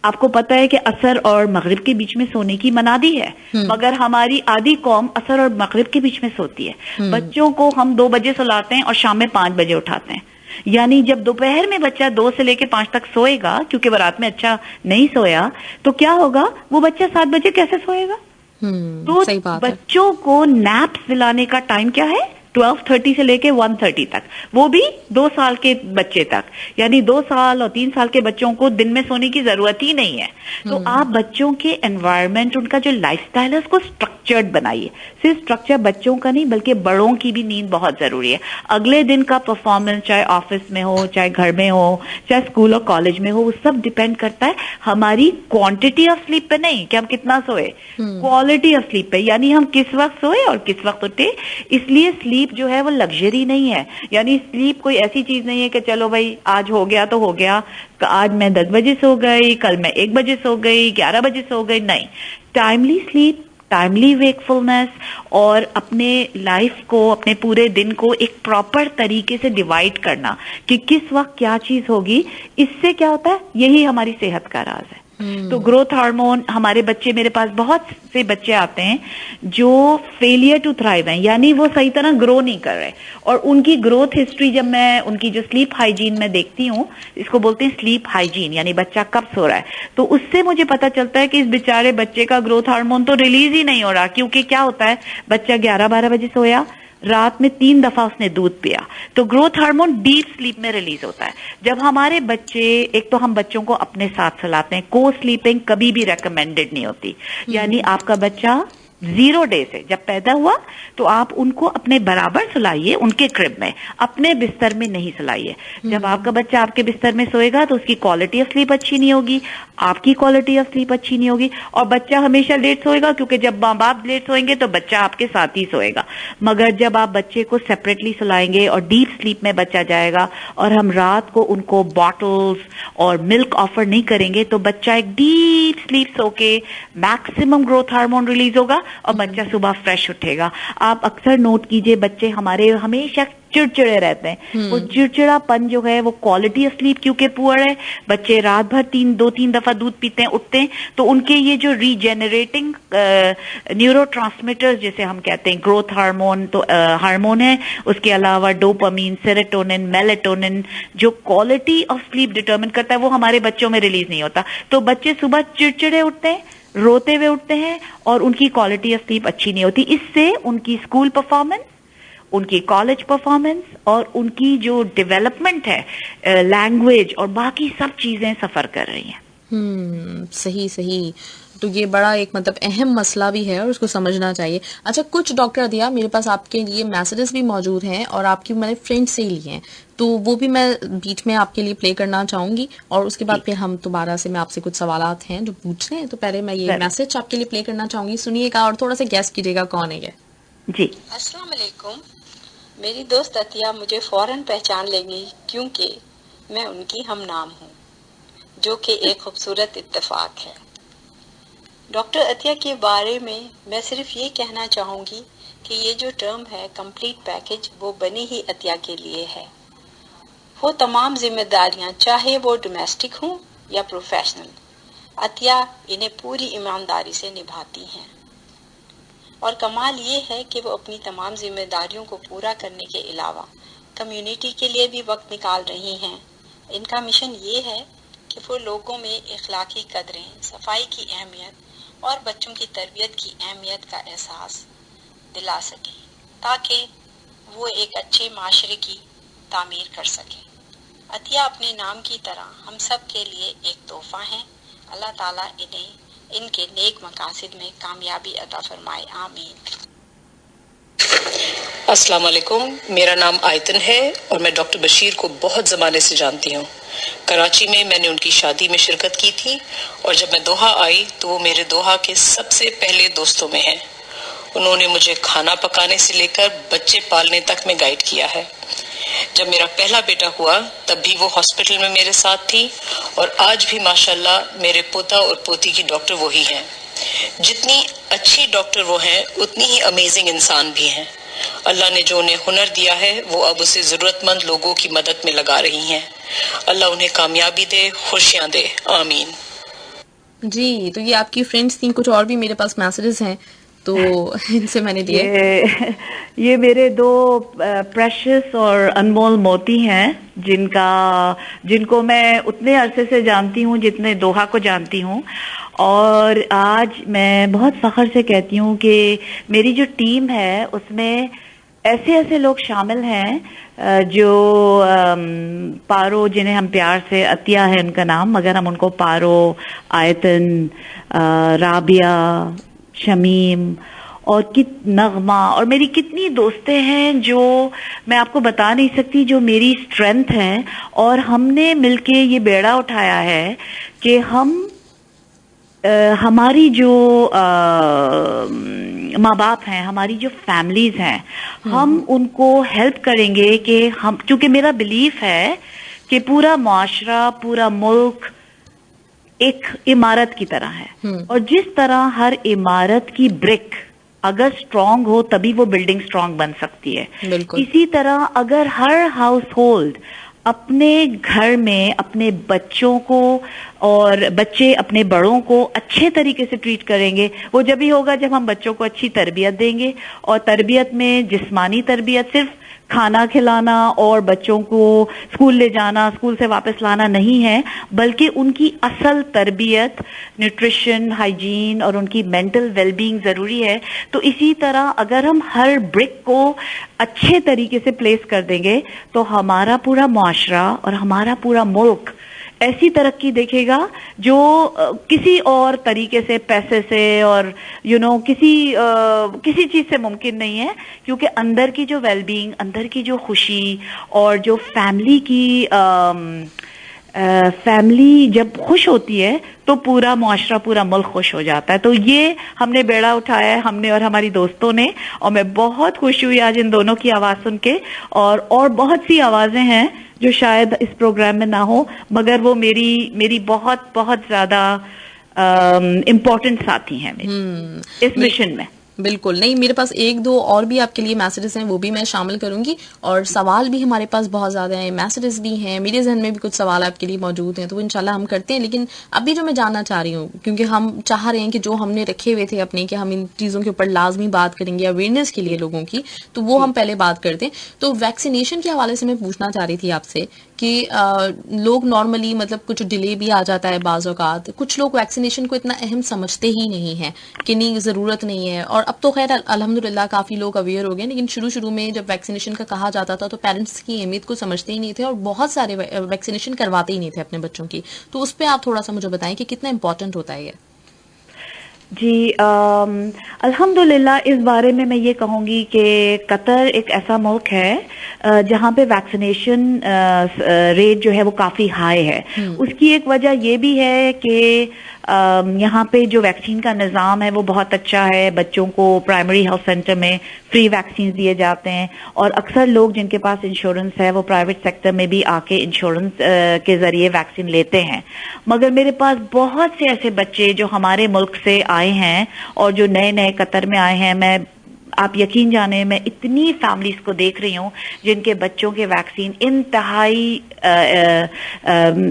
आपको पता है कि असर और मगरिब के बीच में सोने की मनादी है, मगर हमारी आधी कौम असर और मगरिब के बीच में सोती है। बच्चों को हम 2 बजे सुलाते हैं और शाम में 5 बजे उठाते हैं, यानी जब दोपहर में बच्चा 2 से लेके 5 तक सोएगा, क्योंकि वो रात में अच्छा नहीं सोया, तो क्या होगा, वो बच्चा 7 बजे कैसे सोएगा? तो सही बात बच्चों को नैप्स दिलाने का टाइम क्या है? 12:30 से लेके 1:30 तक, वो भी 2 साल के बच्चे तक, यानी 2 साल और 3 साल के बच्चों को दिन में सोने की जरूरत ही नहीं है। तो आप बच्चों के एनवायरनमेंट, उनका जो लाइफस्टाइल है उसको स्ट्रक्चर्ड बनाइए। सिर्फ स्ट्रक्चर बच्चों का नहीं बल्कि बड़ों की भी नींद बहुत जरूरी है। अगले दिन का परफॉर्मेंस चाहे ऑफिस में हो, चाहे घर में हो, चाहे स्कूल और कॉलेज में हो, वो सब डिपेंड करता है हमारी क्वांटिटी ऑफ स्लीप पे नहीं कि हम कितना सोए, क्वालिटी ऑफ स्लीप पे, यानी हम किस वक्त सोए और किस वक्त उठे। इसलिए स्लीप जो है वो लग्जरी नहीं है, यानी स्लीप कोई ऐसी चीज नहीं है कि चलो भाई आज हो गया तो हो गया, आज मैं 10 बजे सो गई, कल मैं 1 बजे सो गई, 11 बजे सो गई, नहीं। टाइमली स्लीप, टाइमली वेकफुलनेस और अपने लाइफ को, अपने पूरे दिन को एक प्रॉपर तरीके से डिवाइड करना कि किस वक्त क्या चीज होगी, इससे क्या होता है, यही हमारी सेहत का राज है। तो ग्रोथ हार्मोन, हमारे बच्चे, मेरे पास बहुत से बच्चे आते हैं जो फेलियर टू थ्राइव हैं, यानी वो सही तरह ग्रो नहीं कर रहे, और उनकी ग्रोथ हिस्ट्री जब मैं उनकी जो स्लीप हाइजीन में देखती हूँ, इसको बोलते हैं स्लीप हाइजीन, यानी बच्चा कब सो रहा है, तो उससे मुझे पता चलता है कि इस बेचारे बच्चे का ग्रोथ हार्मोन तो रिलीज ही नहीं हो रहा। क्योंकि क्या होता है, बच्चा 11-12 बजे सोया, रात में 3 दफा उसने दूध पिया, तो ग्रोथ हार्मोन डीप स्लीप में रिलीज होता है। जब हमारे बच्चे, एक तो हम बच्चों को अपने साथ सुलाते हैं, को स्लीपिंग कभी भी रेकमेंडेड नहीं होती, यानी आपका बच्चा 0 डे से जब पैदा हुआ तो आप उनको अपने बराबर सुलाइए, उनके क्रिब में, अपने बिस्तर में नहीं सुलाइए। जब आपका बच्चा आपके बिस्तर में सोएगा तो उसकी क्वालिटी ऑफ स्लीप अच्छी नहीं होगी, आपकी क्वालिटी ऑफ स्लीप अच्छी नहीं होगी, और बच्चा हमेशा लेट सोएगा, क्योंकि जब माँ बाप लेट सोएंगे तो बच्चा आपके साथ ही सोएगा। मगर जब आप बच्चे को सेपरेटली सुलाएंगे और डीप स्लीप में बच्चा जाएगा, और हम रात को उनको बॉटल्स और मिल्क ऑफर नहीं करेंगे, तो बच्चा एक डीप स्लीप सो के मैक्सिमम ग्रोथ हार्मोन रिलीज होगा और बच्चा सुबह फ्रेश उठेगा। आप अक्सर नोट कीजिए, बच्चे हमारे हमेशा चिड़चिड़े रहते हैं, वो चिड़चिड़ापन जो है वो क्वालिटी ऑफ स्लीप क्योंकि पुअर है, बच्चे रात भर 2-3 दफा दूध पीते हैं, उठते हैं, तो उनके ये जो रीजेनरेटिंग न्यूरोट्रांसमीटर्स जिसे हम कहते हैं, ग्रोथ हार्मोन तो हार्मोन है, उसके अलावा डोपामीन, सेरोटोनिन, मेलेटोनिन, जो क्वालिटी ऑफ स्लीप डिटरमिन करता है, वो हमारे बच्चों में रिलीज नहीं होता। तो बच्चे सुबह चिड़चिड़े उठते हैं, रोते हुए उठते हैं, और उनकी क्वालिटी ऑफ स्लीप अच्छी नहीं होती। इससे उनकी स्कूल परफॉर्मेंस, उनकी कॉलेज परफॉर्मेंस और उनकी जो डेवलपमेंट है, लैंग्वेज और बाकी सब चीजें सफर कर रही हैं। सही सही। तो ये बड़ा एक मतलब अहम मसला भी है और उसको समझना चाहिए। अच्छा, कुछ डॉक्टर दिया मेरे पास आपके लिए मैसेजेस भी मौजूद हैं और आपकी मैंने फ्रेंड से ही लिए हैं, तो वो भी मैं बीच में आपके लिए प्ले करना चाहूंगी, और उसके बाद फिर हम दोबारा से, मैं आपसे कुछ सवालात हैं जो पूछने हैं, तो पहले मैं ये मैसेज आपके लिए प्ले करना चाहूंगी, सुनिएगा और थोड़ा सा गैस कीजिएगा कौन है ये। जी, अस्सलाम वालेकुम। मेरी दोस्त अतिया मुझे फौरन पहचान लेंगी क्योंकि मैं उनकी हम नाम हूँ, जो कि एक खूबसूरत इत्तेफाक है। डॉक्टर अतिया के बारे में मैं सिर्फ ये कहना चाहूँगी कि ये जो टर्म है कंप्लीट पैकेज, वो बनी ही अतिया के लिए है। वो तमाम जिम्मेदारियाँ, चाहे वो डोमेस्टिक हों या प्रोफेशनल, अतिया इन्हें पूरी ईमानदारी से निभाती हैं। और कमाल ये है कि वो अपनी तमाम जिम्मेदारियों को पूरा करने के अलावा कम्युनिटी के लिए भी वक्त निकाल रही हैं। इनका मिशन ये है कि वो लोगों में इखलाकी कदरें, सफाई की अहमियत और बच्चों की तरबियत की अहमियत का एहसास दिला सकें, ताकि वो एक अच्छे माशरे की तामीर कर सकें। अतिया अपने नाम की तरह हम सब के लिए एक तोहफा हैं। अल्लाह ताला इन्हें इनके नेक मकासद में कामयाबी अता फरमाए, आमीन। अस्सलाम वालेकुम, मेरा नाम आयतन है और मैं डॉक्टर बशीर को बहुत ज़माने से जानती हूँ। कराची में मैंने उनकी शादी में शिरकत की थी और जब मैं दोहा आई तो वो मेरे दोहा के सबसे पहले दोस्तों में हैं। उन्होंने मुझे खाना पकाने से लेकर बच्चे पालने तक में गाइड किया है। जब मेरा पहला बेटा हुआ तब भी वो हॉस्पिटल में मेरे साथ थी और आज भी माशाल्लाह मेरे पोता और पोती की डॉक्टर वही हैं। जितनी अच्छी डॉक्टर वो हैं उतनी ही अमेजिंग इंसान भी हैं। अल्लाह ने जो उन्हें हुनर दिया है वो अब उसे जरूरतमंद लोगों की मदद में लगा रही हैं। अल्लाह उन्हें कामयाबी दे, खुशियां दे, आमीन। जी, तो ये आपकी फ्रेंड्स थी। कुछ और भी मेरे पास मैसेजेस हैं तो इनसे मैंने दिए। ये मेरे 2 प्रेशियस और अनमोल मोती हैं जिनको मैं उतने अरसे से जानती हूँ जितने दोहा को जानती हूँ। और आज मैं बहुत फख्र से कहती हूँ कि मेरी जो टीम है उसमें ऐसे लोग शामिल हैं जो पारो, जिन्हें हम प्यार से अतिया है उनका नाम, मगर हम उनको पारो, आयतन, राबिया, शमीम और नगमा और मेरी कितनी दोस्तें हैं जो मैं आपको बता नहीं सकती, जो मेरी स्ट्रेंथ है। और हमने मिलके ये बेड़ा उठाया है कि हम हमारी जो माँ बाप हैं, हमारी जो फैमिलीज हैं, हम उनको हेल्प करेंगे कि हम, क्योंकि मेरा बिलीफ है कि पूरा मुआशरा, पूरा मुल्क एक इमारत की तरह है और जिस तरह हर इमारत की ब्रिक अगर स्ट्रांग हो तभी वो बिल्डिंग स्ट्रांग बन सकती है। इसी तरह अगर हर हाउस होल्ड अपने घर में अपने बच्चों को और बच्चे अपने बड़ों को अच्छे तरीके से ट्रीट करेंगे, वो जब ही होगा जब हम बच्चों को अच्छी तरबियत देंगे। और तरबियत में जिस्मानी तरबियत सिर्फ खाना खिलाना और बच्चों को स्कूल ले जाना, स्कूल से वापस लाना नहीं है, बल्कि उनकी असल तरबियत, न्यूट्रिशन, हाइजीन और उनकी मेंटल वेलबींग जरूरी है। तो इसी तरह अगर हम हर ब्रिक को अच्छे तरीके से प्लेस कर देंगे तो हमारा पूरा मुआशरा और हमारा पूरा मुल्क ऐसी तरक्की देखेगा जो किसी और तरीके से, पैसे से और किसी चीज से मुमकिन नहीं है। क्योंकि अंदर की जो वेलबींग, अंदर की जो खुशी और जो फैमिली जब खुश होती है तो पूरा मुआशरा, पूरा मुल्क खुश हो जाता है। तो ये हमने बेड़ा उठाया है, हमने और हमारी दोस्तों ने, और मैं बहुत खुश हुई आज इन दोनों की आवाज सुन के। और बहुत सी आवाजें हैं जो शायद इस प्रोग्राम में ना हो, मगर वो मेरी बहुत बहुत ज्यादा इम्पोर्टेंट साथी हैं मेरे इस मिशन में। बिल्कुल नहीं, मेरे पास एक दो और भी आपके लिए मैसेजेस हैं, वो भी मैं शामिल करूंगी, और सवाल भी हमारे पास बहुत ज्यादा हैं, मैसेजेस भी हैं, मेरे जहन में भी कुछ सवाल आपके लिए मौजूद हैं, तो वो इंशाल्लाह हम करते हैं। लेकिन अभी जो मैं जानना चाह रही हूँ, क्योंकि हम चाह रहे हैं कि जो हमने रखे हुए थे अपने, कि हम इन चीजों के ऊपर लाजमी बात करेंगे अवेयरनेस के लिए लोगों की, तो वो हम पहले बात करते हैं। तो वैक्सीनेशन के हवाले से मैं पूछना चाह रही थी आपसे कि लोग नॉर्मली, मतलब कुछ डिले भी आ जाता है बाज़ औक़ात, कुछ लोग वैक्सीनेशन को इतना अहम समझते ही नहीं है कि नहीं ज़रूरत नहीं है। और अब तो खैर अल्हम्दुलिल्लाह काफ़ी लोग अवेयर हो गए, लेकिन शुरू में जब वैक्सीनेशन का कहा जाता था तो पेरेंट्स की अहमियत को समझते ही नहीं थे और बहुत सारे वैक्सीनेशन करवाते ही नहीं थे अपने बच्चों की। तो उस पर आप थोड़ा सा मुझे बताएं कि कितना इंपॉर्टेंट होता है ये। जी, अल्हम्दुलिल्लाह इस बारे में मैं ये कहूँगी कि कतर एक ऐसा मुल्क है जहाँ पे वैक्सीनेशन रेट जो है वो काफ़ी हाई है। उसकी एक वजह ये भी है कि यहाँ पे जो वैक्सीन का निज़ाम है वो बहुत अच्छा है। बच्चों को प्राइमरी हेल्थ सेंटर में फ्री वैक्सीन दिए जाते हैं, और अक्सर लोग जिनके पास इंश्योरेंस है वो प्राइवेट सेक्टर में भी आके इंश्योरेंस के जरिए वैक्सीन लेते हैं। मगर मेरे पास बहुत से ऐसे बच्चे जो हमारे मुल्क से आए हैं और जो नए नए कतर में आए हैं, आप यकीन जाने, मैं इतनी फैमिलीज को देख रही हूँ जिनके बच्चों के वैक्सीन इंतहाई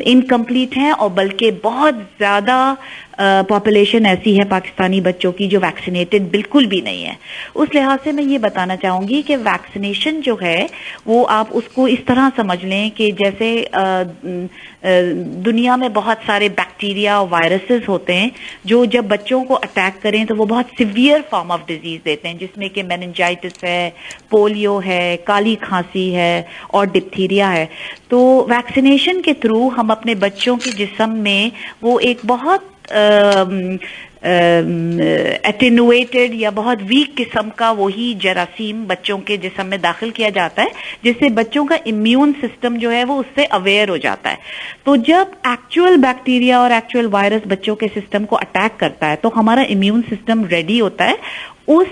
इनकम्प्लीट हैं, और बल्कि बहुत ज्यादा पॉपुलेशन ऐसी है पाकिस्तानी बच्चों की जो वैक्सीनेटेड बिल्कुल भी नहीं है। उस लिहाज से मैं ये बताना चाहूंगी कि वैक्सीनेशन जो है वो आप उसको इस तरह समझ लें कि जैसे दुनिया में बहुत सारे बैक्टीरिया और वायरसेस होते हैं जो जब बच्चों को अटैक करें तो वो बहुत सिवियर फॉर्म ऑफ डिजीज देते हैं, जिसमें कि मेनिंजाइटिस है, पोलियो है, काली खांसी है और डिप्थीरिया है। तो वैक्सीनेशन के थ्रू हम अपने बच्चों के जिस्म में वो एक बहुत एटेनुएटेड या बहुत वीक किस्म का वही जरासीम बच्चों के जिस्म में दाखिल किया जाता है, जिससे बच्चों का इम्यून सिस्टम जो है वो उससे अवेयर हो जाता है। तो जब एक्चुअल बैक्टीरिया और एक्चुअल वायरस बच्चों के सिस्टम को अटैक करता है तो हमारा इम्यून सिस्टम रेडी होता है उस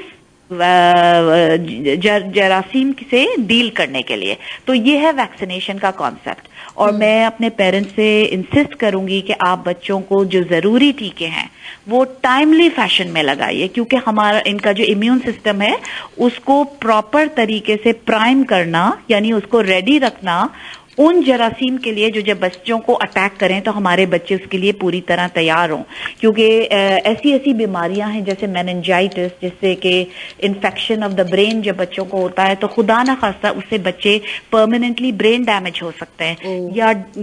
जरासीम से डील करने के लिए। तो ये है वैक्सीनेशन का कॉन्सेप्ट। और मैं अपने पेरेंट्स से इंसिस्ट करूंगी कि आप बच्चों को जो जरूरी टीके हैं वो टाइमली फैशन में लगाइए, क्योंकि हमारा इनका जो इम्यून सिस्टम है उसको प्रॉपर तरीके से प्राइम करना, यानी उसको रेडी रखना उन जरासीम के लिए जो जब बच्चों को अटैक करें तो हमारे बच्चे उसके लिए पूरी तरह तैयार हों। क्योंकि ऐसी ऐसी बीमारियां हैं जैसे मेनिंजाइटिस, जिससे कि इन्फेक्शन ऑफ द ब्रेन जब बच्चों को होता है तो खुदा ना खास्ता उससे बच्चे परमानेंटली ब्रेन डैमेज हो सकते हैं।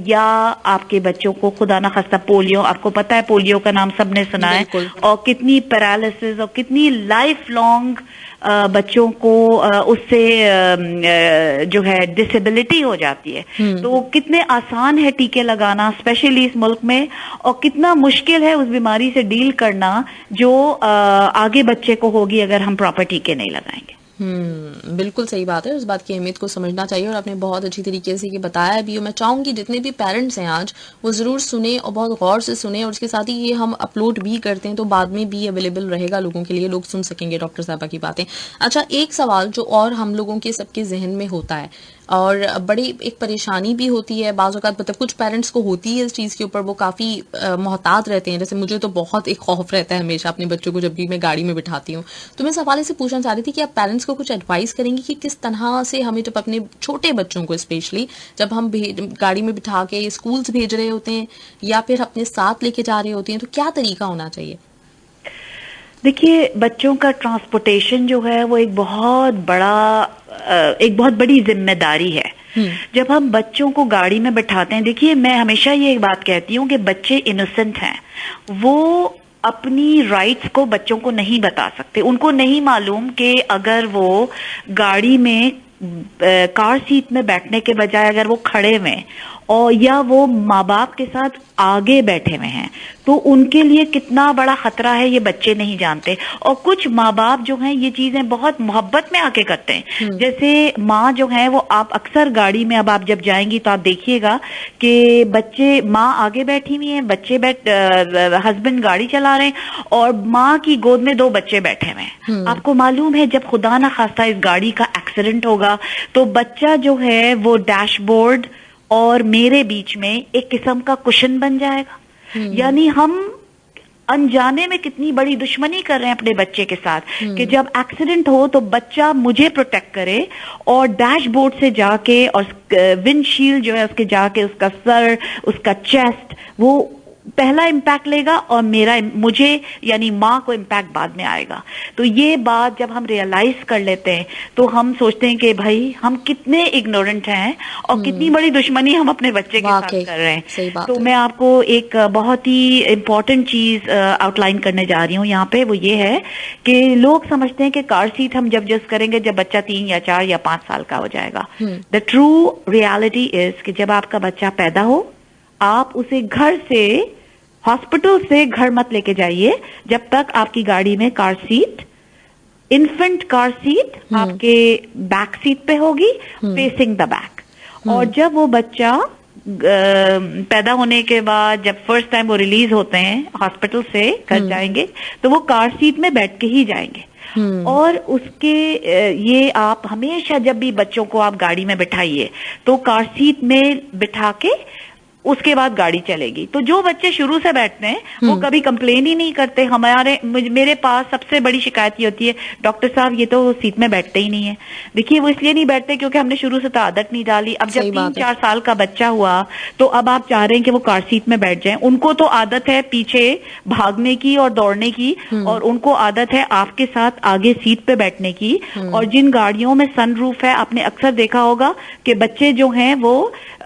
या आपके बच्चों को खुदा ना खास्ता पोलियो, आपको पता है पोलियो का नाम सबने सुना है, और कितनी पैरालिसिस और कितनी लाइफ लॉन्ग बच्चों को उससे जो है डिसेबिलिटी हो जाती है। तो कितने आसान है टीके लगाना, स्पेशली इस मुल्क में, और कितना मुश्किल है उस बीमारी से डील करना जो आगे बच्चे को होगी अगर हम प्रॉपर टीके नहीं लगाएंगे। बिल्कुल सही बात है, उस बात की अहमियत को समझना चाहिए और आपने बहुत अच्छी तरीके से ये बताया भी। मैं चाहूंगी जितने भी पेरेंट्स हैं आज वो जरूर सुने और बहुत गौर से सुने, और उसके साथ ही ये हम अपलोड भी करते हैं तो बाद में भी अवेलेबल रहेगा लोगों के लिए, लोग सुन सकेंगे डॉक्टर साहबा की बातें। अच्छा, एक सवाल जो और हम लोगों के सबके जहन में होता है और बड़ी एक परेशानी भी होती है बाज़ औक़ात, मतलब कुछ पेरेंट्स को होती है इस चीज़ के ऊपर, वो काफ़ी मोहतात रहते हैं। जैसे मुझे तो बहुत एक खौफ रहता है हमेशा अपने बच्चों को जब भी मैं गाड़ी में बिठाती हूँ। तो मैं इस हवाले से पूछना चाह रही थी कि आप पेरेंट्स को कुछ एडवाइस करेंगी कि किस तरह से हमें जब अपने छोटे बच्चों को स्पेशली जब हम गाड़ी में बिठा के स्कूल्स भेज रहे होते हैं या फिर अपने साथ लेके जा रहे होते हैं तो क्या तरीका होना चाहिए? देखिए, बच्चों का ट्रांसपोर्टेशन जो है वो एक बहुत बड़ी जिम्मेदारी है। जब हम बच्चों को गाड़ी में बिठाते हैं, देखिए मैं हमेशा ये बात कहती हूँ कि बच्चे इनोसेंट हैं, वो अपनी राइट्स को बच्चों को नहीं बता सकते। उनको नहीं मालूम कि अगर वो गाड़ी में कार सीट में बैठने के बजाय अगर वो खड़े हुए और या वो माँ बाप के साथ आगे बैठे हुए हैं तो उनके लिए कितना बड़ा खतरा है, ये बच्चे नहीं जानते। और कुछ माँ बाप जो हैं ये चीजें बहुत मोहब्बत में आके करते हैं। जैसे माँ जो है वो, आप अक्सर गाड़ी में अब आप जब जाएंगी तो आप देखिएगा कि बच्चे, माँ आगे बैठी हुई है, बच्चे हस्बैंड गाड़ी चला रहे हैं और माँ की गोद में 2 बच्चे बैठे हुए हैं। आपको मालूम है जब खुदा ना खास्ता इस गाड़ी का एक्सीडेंट होगा तो बच्चा जो है वो डैशबोर्ड और मेरे बीच में एक किस्म का कुशन बन जाएगा। यानी हम अनजाने में कितनी बड़ी दुश्मनी कर रहे हैं अपने बच्चे के साथ कि जब एक्सीडेंट हो तो बच्चा मुझे प्रोटेक्ट करे और डैशबोर्ड से जाके और विंडशील्ड जो है उसके जाके उसका सर, उसका चेस्ट वो पहला इम्पैक्ट लेगा और मुझे यानी माँ को इम्पैक्ट बाद में आएगा। तो ये बात जब हम रियलाइज कर लेते हैं तो हम सोचते हैं कि भाई हम कितने इग्नोरेंट हैं और कितनी बड़ी दुश्मनी हम अपने बच्चे के साथ कर रहे हैं। तो मैं आपको एक बहुत ही इम्पोर्टेंट चीज आउटलाइन करने जा रही हूँ यहाँ पे। वो ये है कि लोग समझते हैं कि कार सीट हम जब यूज करेंगे जब बच्चा 3 या 4 या 5 साल का हो जाएगा। द ट्रू रियलिटी इज कि जब आपका बच्चा पैदा हो आप उसे घर से, हॉस्पिटल से घर मत लेके जाइए जब तक आपकी गाड़ी में car seat, infant car seat आपके बैक सीट पे होगी, फेसिंग द बैक। और जब वो बच्चा पैदा होने के बाद जब फर्स्ट टाइम वो रिलीज होते हैं हॉस्पिटल से घर जाएंगे तो वो कार सीट में बैठ के ही जाएंगे। और उसके ये आप हमेशा जब भी बच्चों को आप गाड़ी में बिठाइए तो कार सीट में बिठा के उसके बाद गाड़ी चलेगी। तो जो बच्चे शुरू से बैठते हैं वो कभी कंप्लेन ही नहीं करते। मेरे पास सबसे बड़ी शिकायत ये होती है, डॉक्टर साहब ये तो सीट में बैठते ही नहीं है। देखिए वो इसलिए नहीं बैठते क्योंकि हमने शुरू से तो आदत नहीं डाली। अब जब 3-4 साल का बच्चा हुआ तो अब आप चाह रहे हैं कि वो कार सीट में बैठ जाएं। उनको तो आदत है पीछे भागने की और दौड़ने की और उनको आदत है आपके साथ आगे सीट पे बैठने की। और जिन गाड़ियों में सनरूफ है आपने अक्सर देखा होगा कि बच्चे जो हैं वो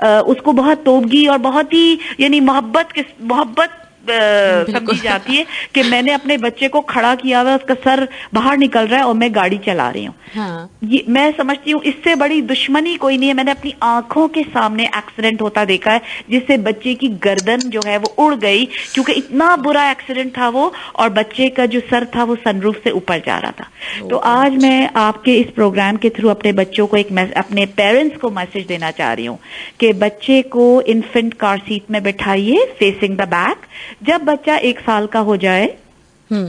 उसको बहुत तोबगी और बहुत ही यानी मोहब्बत समझी जाती है कि मैंने अपने बच्चे को खड़ा किया हुआ, उसका सर बाहर निकल रहा है और मैं गाड़ी चला रही हूँ। हाँ। ये मैं समझती हूँ इससे बड़ी दुश्मनी कोई नहीं है। मैंने अपनी आंखों के सामने एक्सीडेंट होता देखा है जिससे बच्चे की गर्दन जो है वो उड़ गई क्योंकि इतना बुरा एक्सीडेंट था वो, और बच्चे का जो सर था वो सनरूफ से ऊपर जा रहा था। तो आज मैं आपके इस प्रोग्राम के थ्रू अपने बच्चों को अपने पेरेंट्स को मैसेज देना चाह रही हूँ कि बच्चे को इन्फेंट कार सीट में बैठाइए फेसिंग द बैक। जब बच्चा 1 साल का हो जाए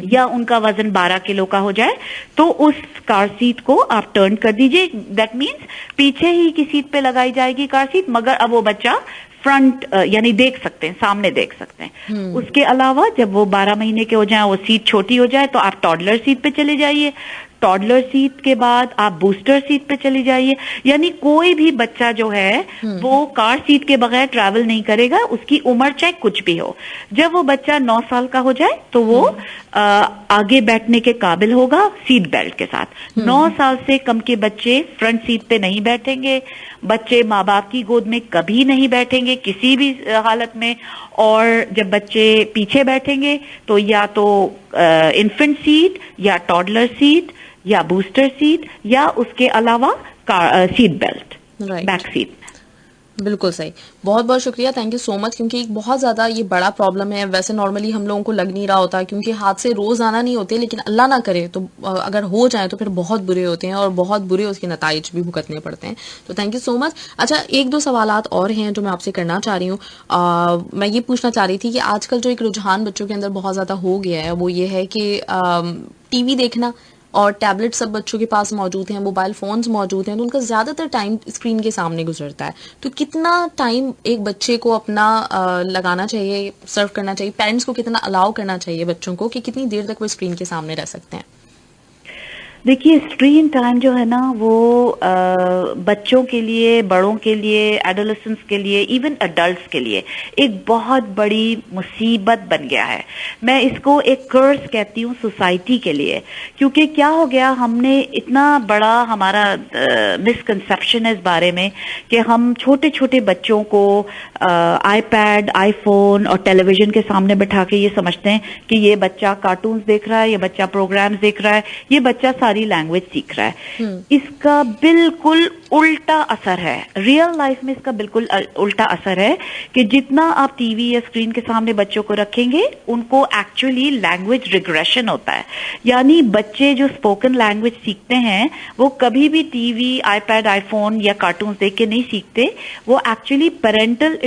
या उनका वजन 12 किलो का हो जाए तो उस कार सीट को आप टर्न कर दीजिए। दैट मीन्स पीछे ही की सीट पे लगाई जाएगी कार सीट, मगर अब वो बच्चा फ्रंट यानी देख सकते हैं, सामने देख सकते हैं। उसके अलावा जब वो 12 महीने के हो जाए, वो सीट छोटी हो जाए तो आप टॉडलर सीट पे चले जाइए। टॉडलर सीट के बाद आप बूस्टर सीट पे चली जाइए। यानी कोई भी बच्चा जो है वो कार सीट के बगैर ट्रैवल नहीं करेगा, उसकी उम्र चाहे कुछ भी हो। जब वो बच्चा 9 साल का हो जाए तो वो आगे बैठने के काबिल होगा सीट बेल्ट के साथ। 9 साल से कम के बच्चे फ्रंट सीट पे नहीं बैठेंगे, बच्चे माँ बाप की गोद में कभी नहीं बैठेंगे किसी भी हालत में। और जब बच्चे पीछे बैठेंगे तो या तो इन्फेंट सीट या टॉडलर सीट या बूस्टर सीट या उसके अलावा सीट बेल्ट बैक सीट। बिल्कुल सही, बहुत बहुत शुक्रिया, थैंक यू सो मच। क्योंकि एक बहुत ज़्यादा ये बड़ा प्रॉब्लम है। वैसे नॉर्मली हम लोगों को लग नहीं रहा होता क्योंकि हादसे रोज़ आना नहीं होते, लेकिन अल्लाह ना करे तो अगर हो जाए तो फिर बहुत बुरे होते हैं और बहुत बुरे उसके नताइज भी भुगतने पड़ते हैं। तो थैंक यू सो मच। अच्छा, 1-2 सवालात और हैं जो मैं आपसे करना चाह रही हूँ। मैं ये पूछना चाह रही थी कि आजकल जो एक रुझान बच्चों के अंदर बहुत ज़्यादा हो गया है वो ये है कि टीवी देखना और टैबलेट सब बच्चों के पास मौजूद हैं, मोबाइल फोन्स मौजूद हैं, तो उनका ज़्यादातर टाइम स्क्रीन के सामने गुजरता है। तो कितना टाइम एक बच्चे को अपना लगाना चाहिए, सर्व करना चाहिए, पेरेंट्स को कितना अलाउ करना चाहिए बच्चों को कि कितनी देर तक वो स्क्रीन के सामने रह सकते हैं? देखिए, स्क्रीन टाइम जो है ना वो बच्चों के लिए, बड़ों के लिए, एडोलेसेंट्स के लिए, इवन अडल्ट्स के लिए एक बहुत बड़ी मुसीबत बन गया है। मैं इसको एक कर्स कहती हूँ सोसाइटी के लिए, क्योंकि क्या हो गया, हमने इतना बड़ा हमारा मिसकंसेप्शन है इस बारे में कि हम छोटे छोटे बच्चों को आईपैड, आईफोन और टेलीविजन के सामने बैठा के ये समझते हैं कि ये बच्चा कार्टून्स देख रहा है, ये बच्चा प्रोग्राम्स देख रहा है, ये बच्चा सारी लैंग्वेज सीख रहा है। इसका बिल्कुल उल्टा असर है, रियल लाइफ में इसका बिल्कुल उल्टा असर है कि जितना आप टीवी या स्क्रीन के सामने बच्चों को रखेंगे, उनको एक्चुअली लैंग्वेज रिग्रेशन होता है। यानी बच्चे जो स्पोकन लैंग्वेज सीखते हैं वो कभी भी टीवी, आईपैड, आईफोन या कार्टून देख के नहीं सीखते, वो एक्चुअली पेरेंटल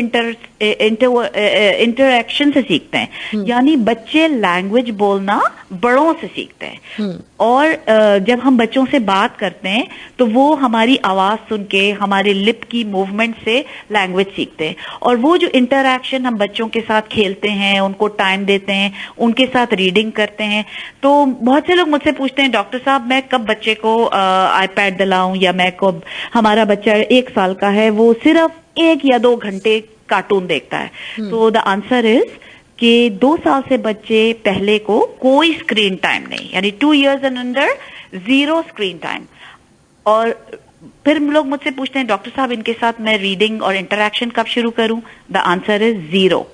इंटरैक्शन से सीखते हैं। यानी बच्चे लैंग्वेज बोलना बड़ों से सीखते हैं। और जब हम बच्चों से बात करते हैं तो वो हमारी आवाज सुन के, हमारे लिप की मूवमेंट से लैंग्वेज सीखते हैं। और वो जो इंटरैक्शन हम बच्चों के साथ खेलते हैं, उनको टाइम देते हैं, उनके साथ रीडिंग करते हैं। तो बहुत से लोग मुझसे पूछते हैं, डॉक्टर साहब मैं कब बच्चे को आईपैड दिलाऊं, या मैं कब, हमारा बच्चा 1 साल का है, वो सिर्फ 1 या 2 घंटे कार्टून देखता है। तो द आंसर इज कि 2 साल से बच्चे पहले को कोई स्क्रीन टाइम नहीं, यानी 2 years and under 0 screen time. और फिर लोग मुझसे पूछते हैं, डॉक्टर साहब इनके साथ मैं रीडिंग और इंटरैक्शन कब शुरू करूं? The answer is 0।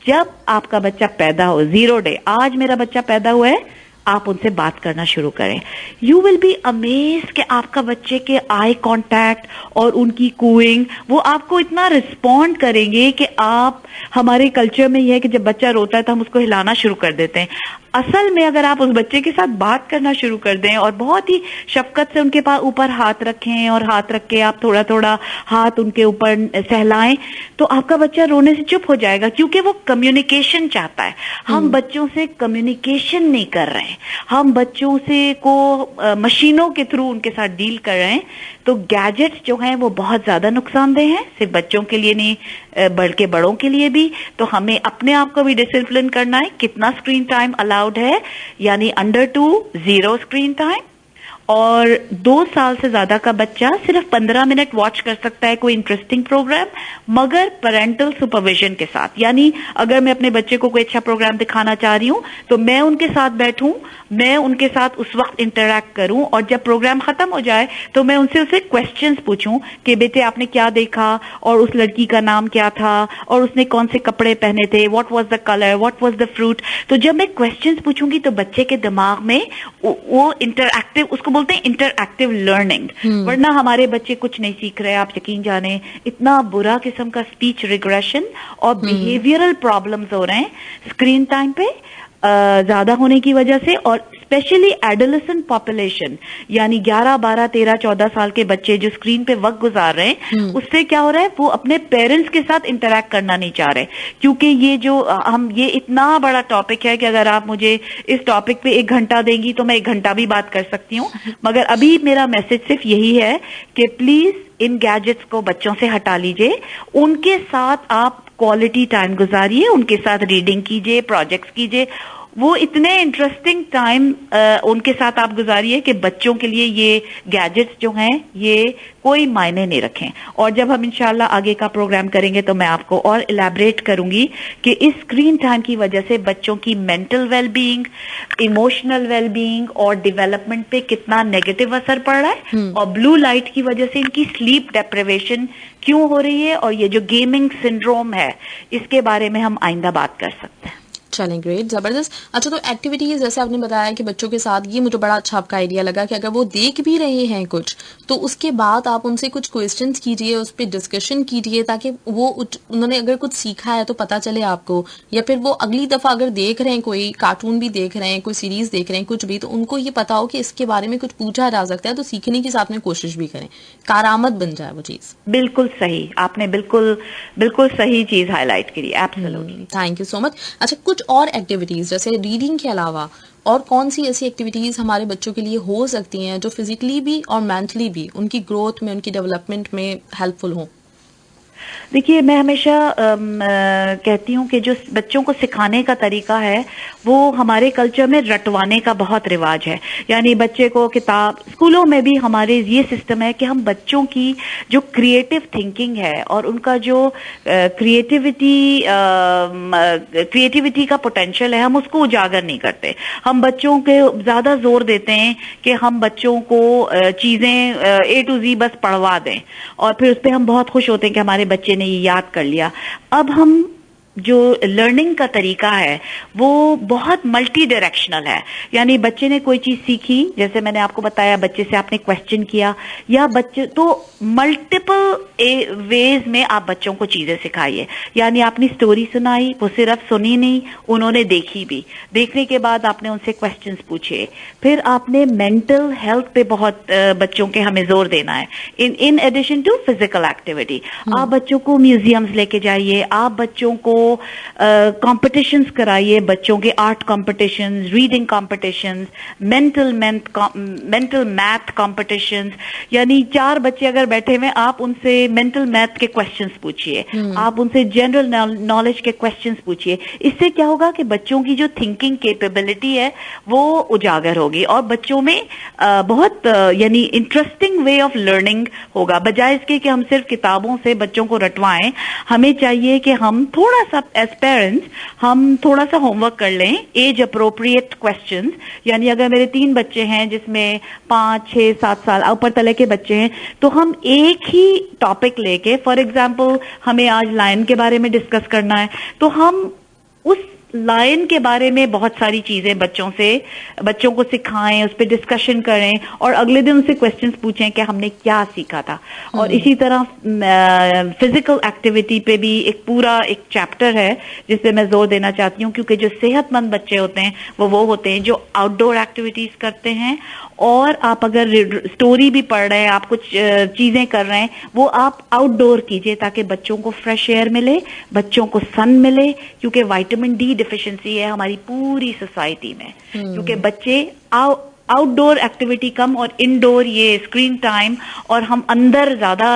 जब आपका बच्चा पैदा हो, 0 डे, आज मेरा बच्चा पैदा हुआ है, आप उनसे बात करना शुरू करें। यू विल बी अमेज्ड कि आपका बच्चे के आई कांटेक्ट और उनकी कूइंग, वो आपको इतना रिस्पॉन्ड करेंगे कि आप, हमारे कल्चर में यह है कि जब बच्चा रोता है तो हम उसको हिलाना शुरू कर देते हैं। असल में अगर आप उस बच्चे के साथ बात करना शुरू कर दें और बहुत ही शफकत से उनके पास ऊपर हाथ रखें, और हाथ रख के आप थोड़ा थोड़ा हाथ उनके ऊपर सहलाएं, तो आपका बच्चा रोने से चुप हो जाएगा, क्योंकि वो कम्युनिकेशन चाहता है। हम बच्चों से कम्युनिकेशन नहीं कर रहे हैं, हम बच्चों से को मशीनों के थ्रू उनके साथ डील कर रहे हैं। तो गैजेट्स जो हैं वो बहुत ज्यादा नुकसानदेह हैं, सिर्फ बच्चों के लिए नहीं बल्कि बड़ों के लिए भी। तो हमें अपने आप को भी डिसिप्लिन करना है, कितना स्क्रीन टाइम अलाउड है, यानी अंडर 2, 0 स्क्रीन टाइम। और 2 साल से ज्यादा का बच्चा सिर्फ 15 मिनट वॉच कर सकता है कोई इंटरेस्टिंग प्रोग्राम, मगर पेरेंटल सुपरविजन के साथ। यानी अगर मैं अपने बच्चे को कोई अच्छा प्रोग्राम दिखाना चाह रही हूं तो मैं उनके साथ बैठूं, मैं उनके साथ उस वक्त इंटरैक्ट करूं, और जब प्रोग्राम खत्म हो जाए तो मैं उनसे क्वेश्चंस पूछूं कि बेटे आपने क्या देखा, और उस लड़की का नाम क्या था, और उसने कौन से कपड़े पहने थे, what was the colour, what was the fruit. तो जब मैं क्वेश्चंस पूछूंगी तो बच्चे के दिमाग में वो इंटरएक्टिव, उसको बोलते हैं इंटरएक्टिव लर्निंग। वरना हमारे बच्चे कुछ नहीं सीख रहे, आप यकीन जाने, इतना बुरा किस्म का स्पीच रिग्रेशन और बिहेवियरल प्रॉब्लम्स हो रहे हैं स्क्रीन टाइम पे ज्यादा होने की वजह से। और स्पेशली एडोलेसेंट पॉपुलेशन, यानी 11, 12, 13, 14 साल के बच्चे जो स्क्रीन पे वक्त गुजार रहे हैं, उससे क्या हो रहा है, वो अपने पेरेंट्स के साथ इंटरैक्ट करना नहीं चाह रहे। क्योंकि ये जो ये इतना बड़ा टॉपिक है कि अगर आप मुझे इस टॉपिक पे 1 घंटा देंगी तो मैं 1 घंटा भी बात कर सकती हूँ। मगर अभी मेरा मैसेज सिर्फ यही है कि प्लीज इन गैजेट्स को बच्चों से हटा लीजिए, उनके साथ आप क्वालिटी टाइम गुजारिए, उनके साथ रीडिंग कीजिए, प्रोजेक्ट्स कीजिए। वो इतने इंटरेस्टिंग टाइम उनके साथ आप गुजारिए कि बच्चों के लिए ये गैजेट्स जो हैं ये कोई मायने नहीं रखें। और जब हम इंशाल्लाह आगे का प्रोग्राम करेंगे तो मैं आपको और इलैबोरेट करूंगी कि इस स्क्रीन टाइम की वजह से बच्चों की मेंटल वेलबींग, इमोशनल वेलबींग और डेवलपमेंट पे कितना नेगेटिव असर पड़ रहा है, और ब्लू लाइट की वजह से इनकी स्लीप डेप्रिवेशन क्यों हो रही है, और ये जो गेमिंग सिंड्रोम है इसके बारे में हम आइंदा बात कर सकते हैं। चलें, ग्रेट, जबरदस्त। अच्छा, तो एक्टिविटीज जैसे आपने बताया कि बच्चों के साथ, ये मुझे बड़ा अच्छा आपका आइडिया लगा कि अगर वो देख भी रहे हैं कुछ, तो उसके बाद आप उनसे कुछ क्वेश्चंस कीजिए, उस पर डिस्कशन कीजिए, ताकि वो उन्होंने अगर कुछ सीखा है तो पता चले आपको, या फिर वो अगली दफा अगर देख रहे हैं, कोई कार्टून भी देख रहे हैं, कोई सीरीज देख रहे हैं, कुछ भी, तो उनको ये पता हो कि इसके बारे में कुछ पूछा जा सकता है, तो सीखने की साथ में कोशिश भी करें, कारआमद बन जाए वो चीज। बिल्कुल सही, आपने बिल्कुल बिल्कुल सही चीज हाईलाइट करी, absolutely. Thank you so much. अच्छा, कुछ और एक्टिविटीज जैसे रीडिंग के अलावा और कौन सी ऐसी एक्टिविटीज हमारे बच्चों के लिए हो सकती हैं जो फिजिकली भी और मेंटली भी उनकी ग्रोथ में, उनकी डेवलपमेंट में हेल्पफुल हो? देखिए, मैं हमेशा कहती हूँ कि जो बच्चों को सिखाने का तरीका है वो हमारे कल्चर में रटवाने का बहुत रिवाज है। यानी बच्चे को किताब, स्कूलों में भी हमारे ये सिस्टम है कि हम बच्चों की जो क्रिएटिव थिंकिंग है और उनका जो क्रिएटिविटी का पोटेंशियल है, हम उसको उजागर नहीं करते। हम बच्चों के ज्यादा जोर देते हैं कि हम बच्चों को चीजें A to Z बस पढ़वा दें और फिर उस पर हम बहुत खुश होते हैं कि हमारे बच्चे ने ये याद कर लिया। अब हम जो लर्निंग का तरीका है वो बहुत मल्टी डायरेक्शनल है। यानी बच्चे ने कोई चीज सीखी, जैसे मैंने आपको बताया, बच्चे से आपने क्वेश्चन किया, या बच्चे तो मल्टीपल वेज में आप बच्चों को चीजें सिखाइए। यानी आपने स्टोरी सुनाई, वो सिर्फ सुनी नहीं, उन्होंने देखी भी। देखने के बाद आपने उनसे क्वेश्चंस पूछे। फिर आपने मेंटल हेल्थ पे बहुत बच्चों के हमें जोर देना है, in addition to physical activity. आप बच्चों को म्यूजियम्स लेके जाइए, आप बच्चों को कॉम्पिटिशंस कराइए, बच्चों के art competitions, reading competitions, mental math competitions. यानी 4 बच्चे अगर बैठे हुए, आप उनसे मेंटल मैथ के क्वेश्चंस पूछिए, आप उनसे जनरल नॉलेज के क्वेश्चंस पूछिए। इससे क्या होगा कि बच्चों की जो थिंकिंग कैपेबिलिटी है वो उजागर होगी और बच्चों में बहुत यानी इंटरेस्टिंग वे ऑफ लर्निंग होगा। बजाय इसके कि हम सिर्फ किताबों से बच्चों को रटवाएं, हमें चाहिए कि हम थोड़ा सा एज पेरेंट्स हम थोड़ा सा होमवर्क कर लें, एज अप्रोप्रिएट क्वेश्चंस। यानी अगर मेरे 3 बच्चे हैं जिसमें 5, 6, 7 साल ऊपर तले के बच्चे हैं, तो हम एक ही टॉपिक लेके, फॉर एग्जांपल हमें आज लायन के बारे में डिस्कस करना है, तो हम उस लायन के बारे में बहुत सारी चीजें बच्चों को सिखाएं, उस पर डिस्कशन करें और अगले दिन उनसे क्वेश्चंस पूछें कि हमने क्या सीखा था। और इसी तरह फिजिकल एक्टिविटी पे भी एक पूरा एक चैप्टर है जिस पे मैं जोर देना चाहती हूँ, क्योंकि जो सेहतमंद बच्चे होते हैं वो होते हैं जो आउटडोर एक्टिविटीज करते हैं। और आप अगर स्टोरी भी पढ़ रहे हैं, आप कुछ चीजें कर रहे हैं, वो आप आउटडोर कीजिए ताकि बच्चों को फ्रेश एयर मिले, बच्चों को सन मिले, क्योंकि विटामिन डी डिफिशिएंसी है हमारी पूरी सोसाइटी में। क्योंकि बच्चे आउटडोर एक्टिविटी कम और इनडोर ये स्क्रीन टाइम, और हम अंदर ज्यादा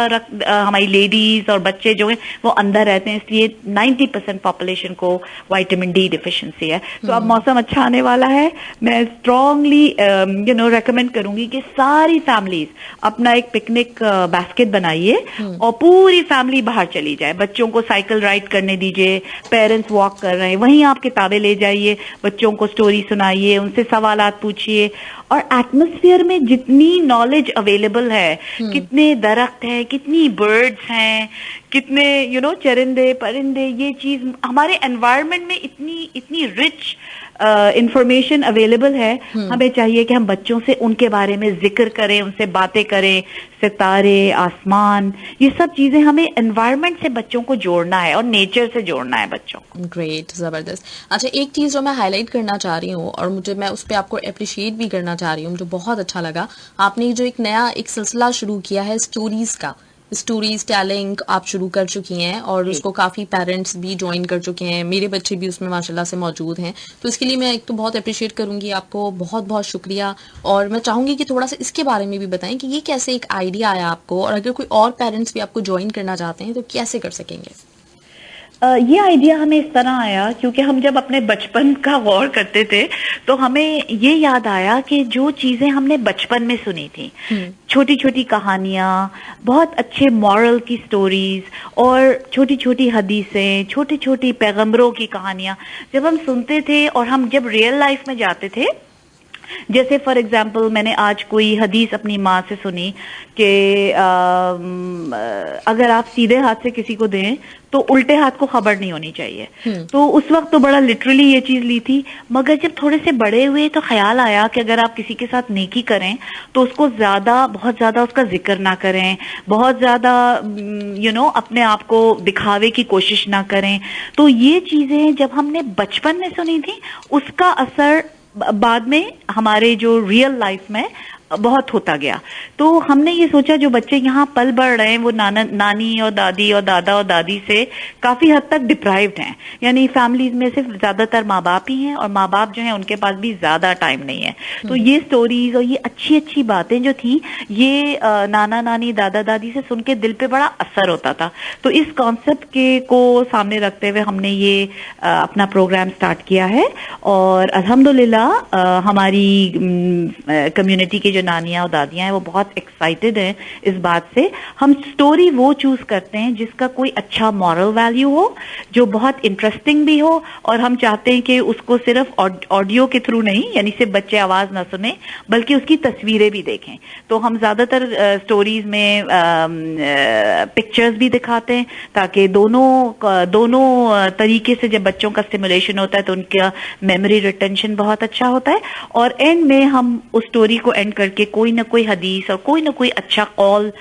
हमारी लेडीज और बच्चे जो हैं वो अंदर रहते हैं, इसलिए 90% पॉपुलेशन को विटामिन डी डिफिशिएंसी है। तो अब मौसम अच्छा आने वाला है, मैं स्ट्रांगली रेकमेंड करूंगी कि सारी फैमिलीज अपना एक पिकनिक बास्केट बनाइए और पूरी फैमिली बाहर चली जाए। बच्चों को साइकिल राइड करने दीजिए, पेरेंट्स वॉक कर रहे हैं, वहीं आप किताबें ले जाइए, बच्चों को स्टोरी सुनाइए, उनसे सवालात पूछिए। और एटमॉस्फेयर में जितनी नॉलेज अवेलेबल है, कितने दरख्त हैं, कितनी बर्ड्स हैं, कितने चरिंदे परिंदे, ये चीज हमारे एनवायरनमेंट में इतनी रिच इंफॉर्मेशन अवेलेबल है। हमें चाहिए कि हम बच्चों से उनके बारे में जिक्र करें, उनसे बातें करें, सितारे, आसमान, ये सब चीजें हमें एनवायरनमेंट से बच्चों को जोड़ना है और नेचर से जोड़ना है बच्चों को। ग्रेट, जबरदस्त। अच्छा, एक चीज जो मैं हाईलाइट करना चाह रही हूँ और मैं उस पर आपको अप्रिशिएट भी करना चाह रही हूँ, मुझे बहुत अच्छा लगा, आपने जो एक नया सिलसिला शुरू किया है स्टोरीज का, स्टोरीज टेलिंग आप शुरू कर चुकी हैं और उसको काफी पेरेंट्स भी ज्वाइन कर चुके हैं, मेरे बच्चे भी उसमें माशाल्लाह से मौजूद हैं। तो इसके लिए मैं एक तो बहुत अप्रिशिएट करूंगी आपको, बहुत बहुत शुक्रिया। और मैं चाहूंगी कि थोड़ा सा इसके बारे में भी बताएं कि ये कैसे एक आइडिया आया आपको, और अगर कोई और पेरेंट्स भी आपको ज्वाइन करना चाहते हैं तो कैसे कर सकेंगे? ये आइडिया हमें इस तरह आया क्योंकि हम जब अपने बचपन का गौर करते थे तो हमें ये याद आया कि जो चीजें हमने बचपन में सुनी थी, छोटी छोटी कहानियां, बहुत अच्छे मॉरल की स्टोरीज और छोटी छोटी हदीसें, छोटी छोटी पैगंबरों की कहानियां जब हम सुनते थे और हम जब रियल लाइफ में जाते थे, जैसे फॉर एग्जाम्पल मैंने आज कोई हदीस अपनी माँ से सुनी कि अगर आप सीधे हाथ से किसी को दें तो उल्टे हाथ को खबर नहीं होनी चाहिए। तो उस वक्त तो बड़ा लिटरली ये चीज ली थी, मगर जब थोड़े से बड़े हुए तो ख्याल आया कि अगर आप किसी के साथ नेकी करें तो उसको बहुत ज्यादा उसका जिक्र ना करें, बहुत ज्यादा अपने आप को दिखावे की कोशिश ना करें। तो ये चीजें जब हमने बचपन में सुनी थी उसका असर बाद में हमारे जो रियल लाइफ में बहुत होता गया। तो हमने ये सोचा जो बच्चे यहाँ पल बढ़ रहे हैं वो नानी और दादी और दादा और दादी से काफी हद तक डिप्राइव्ड हैं, यानी फैमिलीज में सिर्फ ज्यादातर माँ बाप ही हैं और माँ बाप जो हैं उनके पास भी ज्यादा टाइम नहीं है। तो ये स्टोरीज और ये अच्छी अच्छी बातें जो थी ये नाना नानी दादा दादी से सुन के दिल पे बड़ा असर होता था। तो इस कॉन्सेप्ट के को सामने रखते हुए हमने ये अपना प्रोग्राम स्टार्ट किया है और अल्हम्दुलिल्लाह हमारी कम्युनिटी के जो नानियां और दादियां हैं वो बहुत एक्साइटेड हैं इस बात से। हम स्टोरी वो चूज करते हैं जिसका कोई अच्छा मॉरल वैल्यू हो, जो बहुत इंटरेस्टिंग भी हो, और हम चाहते हैं कि उसको सिर्फ ऑडियो के थ्रू नहीं, यानी सिर्फ बच्चे आवाज ना सुने बल्कि उसकी तस्वीरें भी देखें। तो हम ज्यादातर स्टोरीज में पिक्चर्स भी दिखाते हैं ताकि दोनों तरीके से जब बच्चों का स्टिमुलेशन होता है तो उनका मेमोरी रिटेंशन बहुत अच्छा होता है। और एंड में हम उस स्टोरी को एंड करके कोई ना कोई हदीस और कोई ना कोई अच्छा कॉल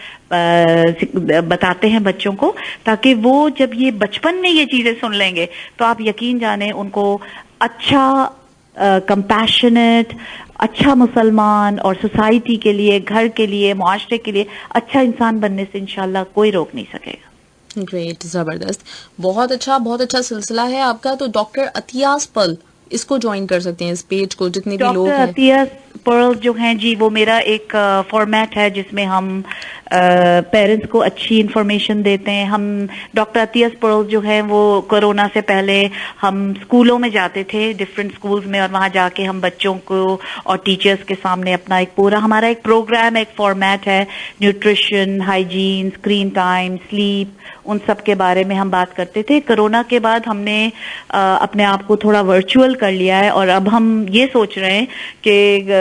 बताते हैं बच्चों को, ताकि वो जब ये बचपन में ये चीजें सुन लेंगे तो आप यकीन जाने उनको अच्छा कंपैशनेट, अच्छा मुसलमान और सोसाइटी के लिए, घर के लिए, मुआशरे के लिए अच्छा इंसान बनने से इंशाल्लाह कोई रोक नहीं सकेगा। ग्रेट, जबरदस्त, बहुत अच्छा सिलसिला है आपका। तो डॉक्टर अतियास पर्ल, इसको ज्वाइन कर सकते हैं इस पेज को जितने भी लोग हैं। डॉक्टर अतियास पर्ल जो हैं जी वो मेरा एक फॉर्मेट है जिसमें हम पेरेंट्स को अच्छी इंफॉर्मेशन देते हैं। हम डॉक्टर अतियास पर्ल जो है वो कोरोना से पहले हम स्कूलों में जाते थे, डिफरेंट स्कूल्स में, और वहां जाके हम बच्चों को और टीचर्स के सामने अपना एक पूरा हमारा एक प्रोग्राम, एक फॉर्मेट है, nutrition, hygiene, screen time, sleep, उन सब के बारे में हम बात करते थे। कोरोना के बाद हमने अपने आप को थोड़ा वर्चुअल कर लिया है और अब हम ये सोच रहे हैं कि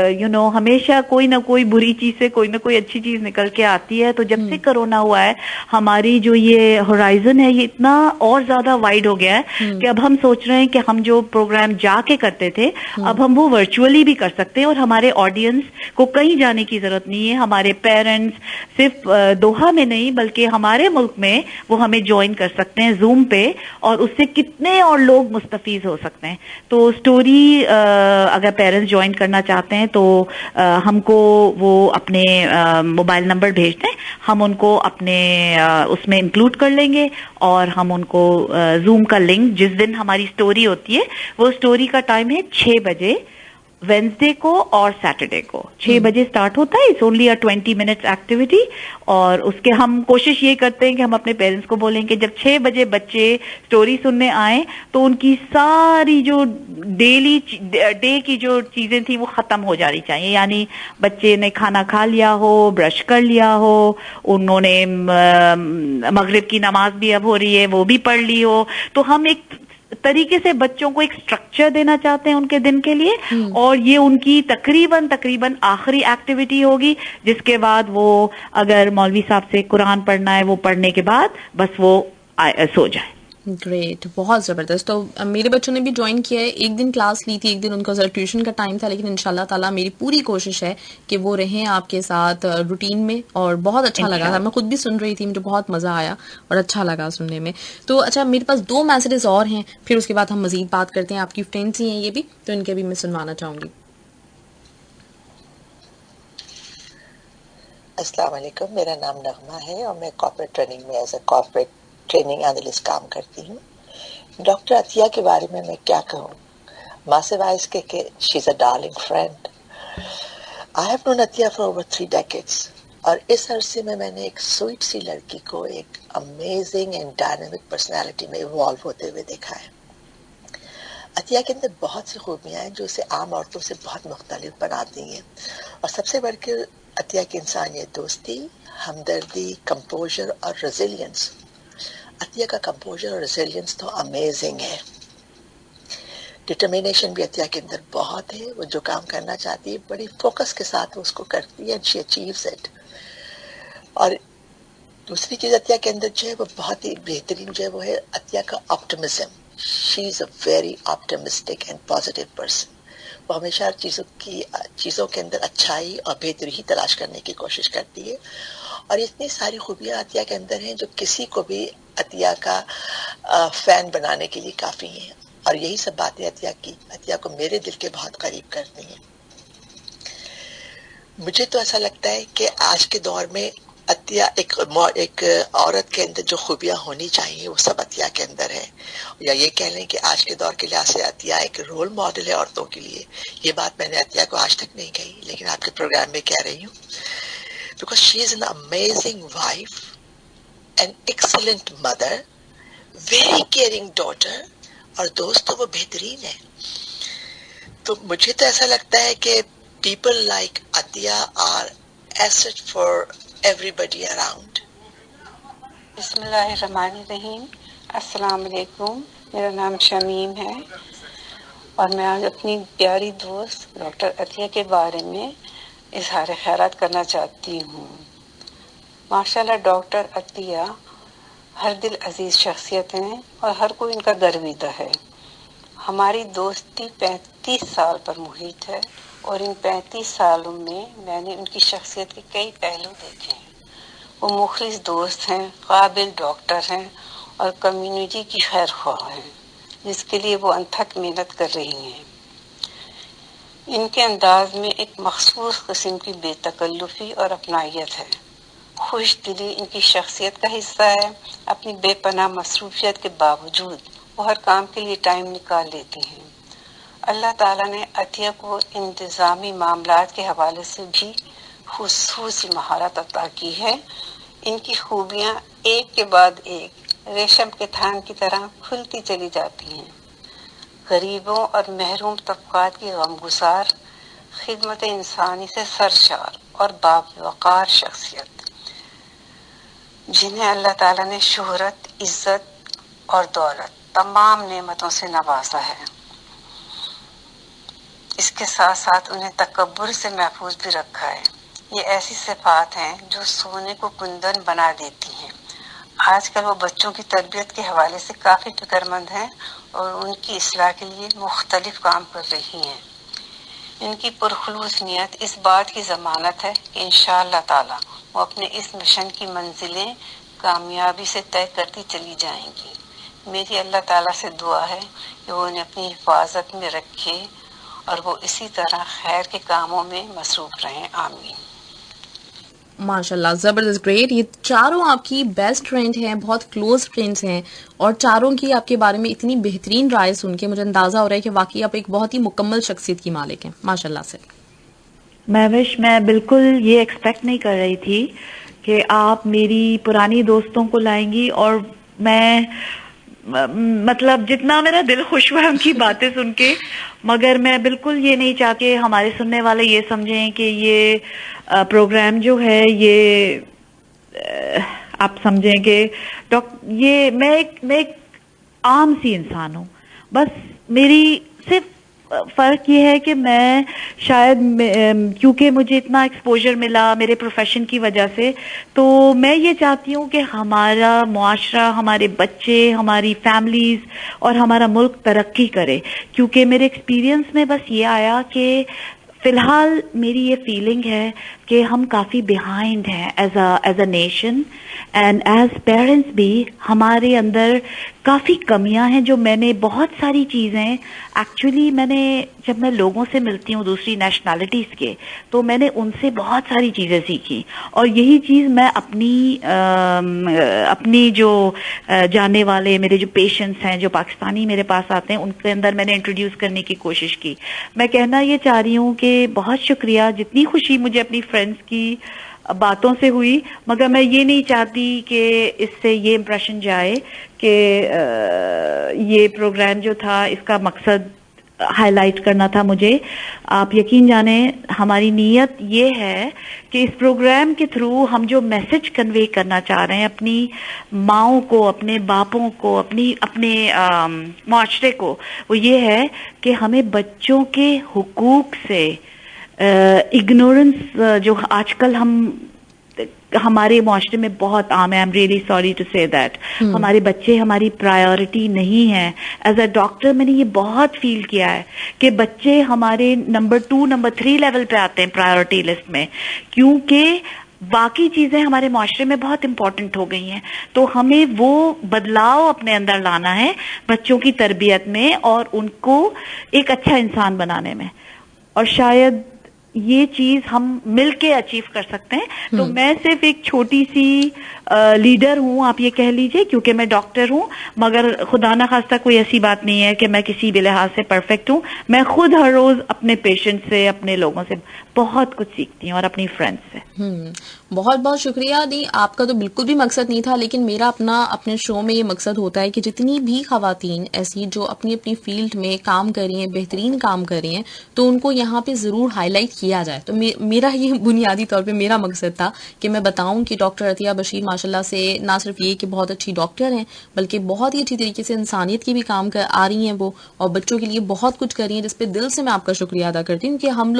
हमेशा कोई ना कोई बुरी चीज से कोई ना कोई अच्छी चीज निकल के आती है। तो जब से कोरोना हुआ है हमारी जो ये होराइजन है ये इतना और ज्यादा वाइड हो गया है कि अब हम सोच रहे हैं कि हम जो प्रोग्राम जाके करते थे अब हम वो वर्चुअली भी कर सकते हैं और हमारे ऑडियंस को कहीं जाने की जरूरत नहीं है। हमारे पेरेंट्स सिर्फ दोहा में नहीं बल्कि हमारे मुल्क में वो हमें ज्वाइन कर सकते हैं जूम पे, और उससे कितने और लोग मुस्तफीज हो सकते हैं। तो स्टोरी अगर पेरेंट्स ज्वाइन करना चाहते हैं तो हमको वो अपने मोबाइल नंबर भेज दें, हम उनको अपने उसमें इंक्लूड कर लेंगे और हम उनको जूम का लिंक, जिस दिन हमारी स्टोरी होती है वो स्टोरी का टाइम है 6 बजे वेंसडे को और सैटरडे को 6 बजे स्टार्ट होता है। It's only a 20 minutes activity, और उसके हम कोशिश ये करते हैं कि हम अपने पेरेंट्स को बोलें कि जब 6 बजे बच्चे स्टोरी सुनने आए तो उनकी सारी जो डे की जो चीजें थी वो खत्म हो जानी चाहिए, यानी बच्चे ने खाना खा लिया हो, ब्रश कर लिया हो, उन्होंने मगरिब की नमाज भी अब हो रही है वो भी पढ़ ली हो। तो हम एक तरीके से बच्चों को एक स्ट्रक्चर देना चाहते हैं उनके दिन के लिए, और ये उनकी तकरीबन आखिरी एक्टिविटी होगी, जिसके बाद वो अगर मौलवी साहब से कुरान पढ़ना है वो पढ़ने के बाद बस वो सो जाए। ग्रेट, बहुत ज़बरदस्त। तो मेरे बच्चों ने भी ज्वाइन किया है, एक दिन क्लास ली थी, एक दिन उनका ट्यूशन का टाइम था, लेकिन इंशाल्लाह ताला मेरी पूरी कोशिश है कि वो रहें आपके साथ रूटीन में, और बहुत अच्छा लगा था। मैं खुद भी सुन रही थी, मुझे बहुत मज़ा आया और अच्छा लगा सुनने में। तो अच्छा, मेरे पास 2 मैसेजेस और हैं, फिर उसके बाद हम मज़ीद बात करते हैं। आपकी फ्रेंड्स ही हैं ये भी, तो इनके भी मैं सुनवाना चाहूँगी। अस्सलाम वालेकुम, मेरा नाम नगमा है और मैं कॉर्पोरेट ट्रेनिंग में as a corporate training analyst काम करती हूँ। डॉक्टर अतिया के बारे में मैं क्या कहूँ, माँ से वाइस के she is a darling friend. I have known Atiya for over 3 decades, और इस अरसे में मैंने एक स्वीट सी लड़की को एक अमेजिंग एंड डायनामिक पर्सनैलिटी में इवॉल्व होते हुए देखा है। अतिया के अंदर बहुत सी खूबियाँ हैं जो उसे आम औरतों से बहुत मुख्तलिफ बनाती हैं, और सबसे बढ़कर अतिया की इंसानियत, दोस्ती, हमदर्दी, कंपोजर और रेजिलियंस। अतिया का कंपोजर और रेजिलियंस तो अमेजिंग है। डिटर्मिनेशन भी अतिया के अंदर बहुत है, वो जो काम करना चाहती है बड़ी फोकस के साथ वो उसको करती है, शी अचीव्स इट। और दूसरी चीज अतिया के अंदर जो है वो बहुत ही बेहतरीन जो है वो है अतिया का optimism. She is a very optimistic and positive person. वो हमेशा चीज़ों के अंदर अच्छाई और बेहतरी ही तलाश करने की कोशिश करती है, और इतनी सारी खूबियाँ अतिया के अंदर हैं जो किसी को भी अतिया का फैन बनाने के लिए काफ़ी हैं। और यही सब बातें अतिया को मेरे दिल के बहुत करीब करती हैं। मुझे तो ऐसा लगता है कि आज के दौर में अतिया एक औरत के अंदर जो खूबियां होनी चाहिए वो सब अतिया के अंदर है, या ये कह लें कि आज के दौर के लिहाज से अतिया एक रोल मॉडल है औरतों के लिए। ये बात मैंने अतिया को आज तक नहीं कही, लेकिन आपके प्रोग्राम में कह रही हूँ, because she is an amazing wife, an excellent mother, very caring daughter, और दोस्त तो वो बेहतरीन है। तो मुझे तो ऐसा लगता है कि people like Atiya are asset for everybody around. बिस्मिल्लाहिर्रहमानिर्रहीम। अस्सलाम वालेकुम। मेरा नाम शमीम है और मैं आज अपनी प्यारी दोस्त डॉक्टर अतिया के बारे में इजहार खैरात करना चाहती हूँ। माशाल्लाह डॉक्टर अतिया हर दिल अजीज शख्सियत हैं और हर कोई इनका गर्विदा है। हमारी दोस्ती 35 साल पर मुहित है और इन 35 सालों में मैंने उनकी शख्सियत के कई पहलू देखे हैं। वो मुखलिस दोस्त हैं, काबिल डॉक्टर हैं और कम्युनिटी की खैर ख्वाह हैं, जिसके लिए वो अनथक मेहनत कर रही हैं। इनके अंदाज में एक मखसूस किस्म की बेतकल्लुफ़ी और अपनायत है। खुश दिली इनकी शख्सियत का हिस्सा है। अपनी बेपनाह मसरूफियत के बावजूद वो हर काम के लिए टाइम निकाल लेती हैं। अल्लाह ताला ने अतिया को इंतज़ामी मामलात के हवाले से भी खुसूसी महारत अता की है। इनकी खूबियाँ एक के बाद एक रेशम के थान की तरह खुलती चली जाती हैं। गरीबों और महरूम तबकात की गमगुसार, खिदमत इंसानी से सरशार और बावक़ार शख्सियत, जिन्हें अल्लाह ताला ने शोहरत, इज्जत और दौलत तमाम नेमतों से नवाजा है। इसके साथ साथ उन्हें तकब्बुर से महफूज भी रखा है। ये ऐसी सिफात हैं जो सोने को कुंदन बना देती हैं। आजकल वो बच्चों की तरबियत के हवाले से काफ़ी फिक्रमंद हैं और उनकी इस्लाह के लिए मुख्तलिफ काम कर रही हैं। इनकी पुरखुलूस नियत इस बात की ज़मानत है कि इंशाअल्लाह ताला वो अपने इस मिशन की मंजिलें कामयाबी से तय करती चली जाएंगी। मेरी अल्लाह ताला से दुआ है कि वो उन्हें अपनी हिफाजत में रखे और वो इसी तरह खैर के कामों में मसरूफ रहें। आमीन। माशाल्लाह, ज़बरदस्त, ग्रेट। ये चारों आपकी बेस्ट फ्रेंड हैं, बहुत क्लोज फ्रेंड्स हैं और चारों की आपके बारे में इतनी बेहतरीन राय सुन के मुझे अंदाज़ा हो रहा है कि वाकई आप एक बहुत ही मुकम्मल शख्सियत की मालिक हैं, माशाल्लाह से। मैं बिल्कुल ये एक्सपेक्ट नहीं कर रही थी कि आप मेरी पुरानी दोस्तों को लाएंगी, और मैं मतलब जितना मेरा दिल खुश हुआ उनकी बातें सुन के, मगर मैं बिल्कुल ये नहीं चाहती हमारे सुनने वाले ये समझें कि ये प्रोग्राम जो है ये आप समझें कि ये मैं एक आम सी इंसान हूँ। बस मेरी सिर्फ फर्क ये है कि मैं शायद क्योंकि मुझे इतना एक्सपोजर मिला मेरे प्रोफेशन की वजह से, तो मैं ये चाहती हूँ कि हमारा मुआशरा, हमारे बच्चे, हमारी फैमिलीज और हमारा मुल्क तरक्की करे। क्योंकि मेरे एक्सपीरियंस में बस ये आया कि फिलहाल मेरी ये फीलिंग है कि हम काफ़ी बिहाइंड हैं as a nation, and as parents भी हमारे अंदर काफ़ी कमियां हैं। जो मैंने बहुत सारी चीज़ें एक्चुअली जब मैं लोगों से मिलती हूँ दूसरी नेशनैलिटीज़ के, तो मैंने उनसे बहुत सारी चीज़ें सीखी, और यही चीज़ मैं अपनी जो जाने वाले मेरे जो पेशेंट्स हैं जो पाकिस्तानी मेरे पास आते हैं उनके अंदर मैंने इंट्रोड्यूस करने की कोशिश की। मैं कहना ये चाह रही हूँ कि बहुत शुक्रिया, जितनी खुशी मुझे अपनी फ्रेंड्स की बातों से हुई, मगर मैं ये नहीं चाहती कि इससे ये इम्प्रेशन जाए कि ये प्रोग्राम जो था इसका मकसद हाईलाइट करना था मुझे। आप यकीन जाने हमारी नीयत ये है कि इस प्रोग्राम के थ्रू हम जो मैसेज कन्वे करना चाह रहे हैं अपनी माओं को, अपने बापों को, अपने माशरे को, वो ये है कि हमें बच्चों के हुकूक से इग्नोरेंस जो आजकल हमारे माशरे में बहुत आम है, I am really sorry to say that, हमारे बच्चे हमारी प्रायोरिटी नहीं है। एज अ डॉक्टर मैंने ये बहुत फील किया है कि बच्चे हमारे नंबर 2, नंबर 3 लेवल पे आते हैं प्रायोरिटी लिस्ट में, क्योंकि बाकी चीजें हमारे माशरे में बहुत इंपॉर्टेंट हो गई हैं। तो हमें वो बदलाव अपने अंदर लाना है बच्चों की तरबियत में और उनको एक अच्छा इंसान बनाने में। और शायद ये चीज हम मिलके अचीव कर सकते हैं। तो मैं सिर्फ एक छोटी सी लीडर हूँ, आप ये कह लीजिए, क्योंकि मैं डॉक्टर हूँ, मगर खुदा ना खास्ता कोई ऐसी बात नहीं है कि मैं किसी भी लिहाज से परफेक्ट हूँ। मैं खुद हर रोज अपने पेशेंट से, अपने लोगों से बहुत कुछ सीखती हूँ और अपनी फ्रेंड्स से। बहुत बहुत शुक्रिया। नहीं, आपका तो बिल्कुल भी मकसद नहीं था, लेकिन मेरा अपने शो में ये मकसद होता है कि जितनी भी खवातीन ऐसी जो अपनी अपनी फील्ड में काम कर रही हैं, बेहतरीन काम कर रही हैं, तो उनको यहाँ पे ज़रूर हाईलाइट किया जाए। तो मेरा ये बुनियादी तौर पे मेरा मकसद था कि मैं बताऊं कि डॉक्टर अतिया बशीर माशाल्लाह से ना सिर्फ ये कि बहुत अच्छी डॉक्टर हैं, बल्कि बहुत ही अच्छी तरीके से इंसानियत की भी काम कर आ रही हैं वो, और बच्चों के लिए बहुत कुछ कर रही हैं, जिस पे दिल से मैं आपका शुक्रिया अदा करती हूँ कि हम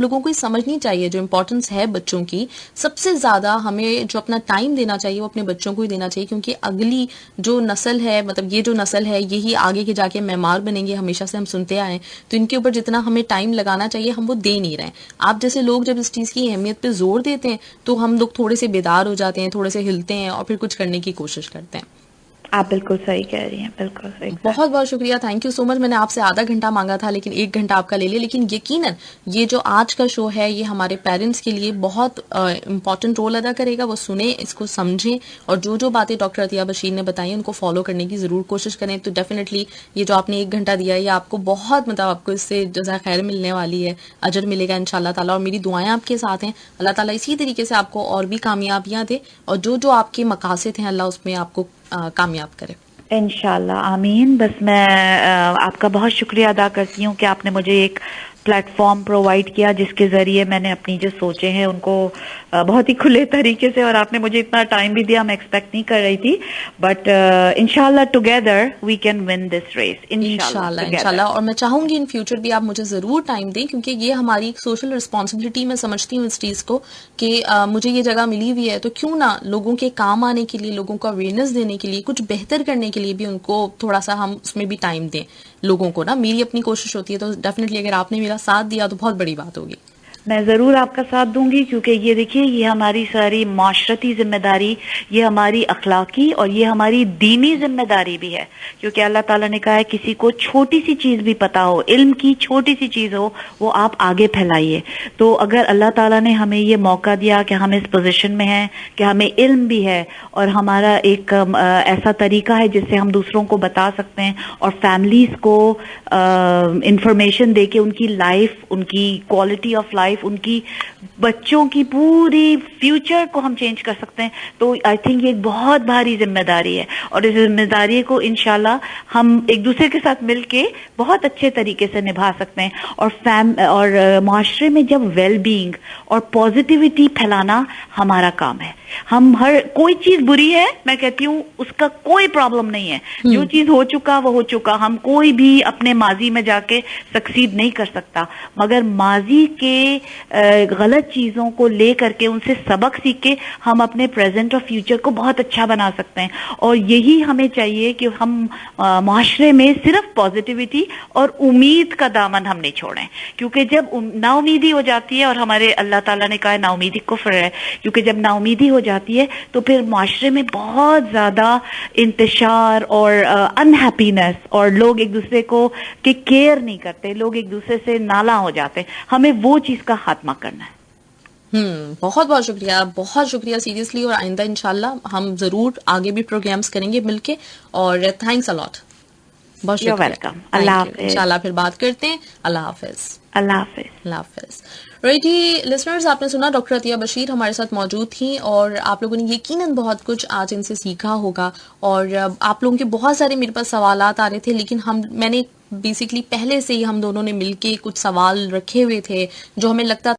लोगों को समझनी चाहिए जो इम्पोर्टेंस है बच्चों की। सबसे ज्यादा हमें जो अपना टाइम देना चाहिए वो अपने बच्चों को ही देना चाहिए, क्योंकि अगली जो नस्ल है, मतलब ये जो नस्ल है, यही आगे के जाके मेमार बनेंगे। हमेशा से हम सुनते आए, तो इनके ऊपर जितना हमें टाइम लगाना चाहिए हम वो दे नहीं रहे हैं। आप जैसे लोग जब इस चीज की अहमियत पे जोर देते हैं तो हम लोग थोड़े से बेदार हो जाते हैं, थोड़े से हिलते हैं और फिर कुछ करने की कोशिश करते हैं। आप बिल्कुल सही कह रही हैं, बिल्कुल सही। बहुत बहुत शुक्रिया, थैंक यू सो मच। मैंने आपसे आधा घंटा मांगा था, लेकिन 1 घंटा आपका ले लिया। लेकिन यकीनन ये जो आज का शो है, ये हमारे पेरेंट्स के लिए बहुत इंपॉर्टेंट रोल अदा करेगा। वो सुने, इसको समझें, और जो जो बातें डॉक्टर अतिया बशीर ने बताई उनको फॉलो करने की जरूर कोशिश करें। तो डेफिनेटली ये जो आपने 1 घंटा दिया है, ये आपको बहुत, मतलब आपको इससे जज़ा खैर मिलने वाली है, अजर मिलेगा इंशाल्लाह ताला। और मेरी दुआएं आपके साथ हैं। अल्लाह ताला इसी तरीके से आपको और भी कामयाबियां दे, और जो जो आपके मकासद हैं अल्लाह उसमें आपको कामयाब करे इंशाल्लाह, आमीन। बस मैं आपका बहुत शुक्रिया अदा करती हूँ कि आपने मुझे एक प्लेटफॉर्म प्रोवाइड किया जिसके जरिए मैंने अपनी जो सोचे हैं उनको बहुत ही खुले तरीके से, और आपने मुझे इतना टाइम भी दिया, मैं एक्सपेक्ट नहीं कर रही थी। बट इंशाल्लाह together we can win this race, इंशाल्लाह। और मैं चाहूंगी इन फ्यूचर भी आप मुझे जरूर टाइम दें, क्योंकि ये हमारी एक सोशल रिस्पॉन्सिबिलिटी मैं समझती हूँ इस चीज को कि मुझे ये जगह मिली हुई है, तो क्यों ना लोगों के काम आने के लिए, लोगों को अवेयरनेस देने के लिए, कुछ बेहतर करने के लिए भी उनको थोड़ा सा हम उसमें भी टाइम दें लोगों को ना। मेरी अपनी कोशिश होती है, तो डेफिनेटली अगर आपने मेरा साथ दिया तो बहुत बड़ी बात होगी। मैं जरूर आपका साथ दूंगी, क्योंकि ये देखिए, ये हमारी सारी माशरती जिम्मेदारी, ये हमारी अखलाकी और ये हमारी दीनी जिम्मेदारी भी है। क्योंकि अल्लाह ताला ने कहा है किसी को छोटी सी चीज भी पता हो, इल्म की छोटी सी चीज हो, वो आप आगे फैलाइए। तो अगर अल्लाह ताला ने हमें ये मौका दिया कि हम इस पोजीशन में हैं कि हमें इल्म भी है और हमारा एक ऐसा तरीका है जिससे हम दूसरों को बता सकते हैं और फैमिलीज को इंफॉर्मेशन दे के उनकी लाइफ, उनकी क्वालिटी ऑफ लाइफ, उनकी बच्चों की पूरी फ्यूचर को हम चेंज कर सकते हैं, तो आई थिंक ये एक बहुत भारी जिम्मेदारी है। और इस जिम्मेदारी को इंशाल्लाह हम एक दूसरे के साथ मिलके बहुत अच्छे तरीके से निभा सकते हैं। और माशरे में जब वेल बीइंग और पॉजिटिविटी फैलाना हमारा काम है। हम कोई चीज बुरी है, मैं कहती हूँ उसका कोई प्रॉब्लम नहीं है। जो चीज हो चुका वो हो चुका। हम कोई भी अपने माजी में जाके सक्सीड नहीं कर सकता, मगर माजी के गलत चीजों को ले करके उनसे सबक सीख के हम अपने प्रेजेंट और फ्यूचर को बहुत अच्छा बना सकते हैं। और यही हमें चाहिए कि हम माशरे में सिर्फ पॉजिटिविटी और उम्मीद का दामन हम नहीं छोड़ें, क्योंकि जब नाउमीदी हो जाती है, और हमारे अल्लाह ताला ने कहा नाउमीदी कुफ्र है, क्योंकि जब नाउमीदी हो जाती है तो फिर माशरे में बहुत ज्यादा इंतशार और अनहैप्पीनेस, और लोग एक दूसरे को के केयर नहीं करते, लोग एक दूसरे से नाला हो जाते। हमें वो चीज का खात्मा करना है। बहुत बहुत शुक्रिया सीरियसली। और आइंदा इंशाल्लाह हम जरूर आगे भी प्रोग्राम्स करेंगे मिलके, और थैंक्स अ लॉट। बहुत शुक्रिया। वेलकम। अल्लाह हाफिज। इंशाल्लाह फिर बात करते हैं। अल्लाह हाफिज। अल्लाह हाफिज। अल्लाह हाफिज। राइट जी लिसनर्स, आपने सुना डॉक्टर अतिया बशीर हमारे साथ मौजूद थी, और आप लोगों ने यकीनन बहुत कुछ आज इनसे सीखा होगा। और आप लोगों के बहुत सारे मेरे पास सवालात आ रहे थे, लेकिन मैंने बेसिकली पहले से ही हम दोनों ने मिलके कुछ सवाल रखे हुए थे जो हमें लगता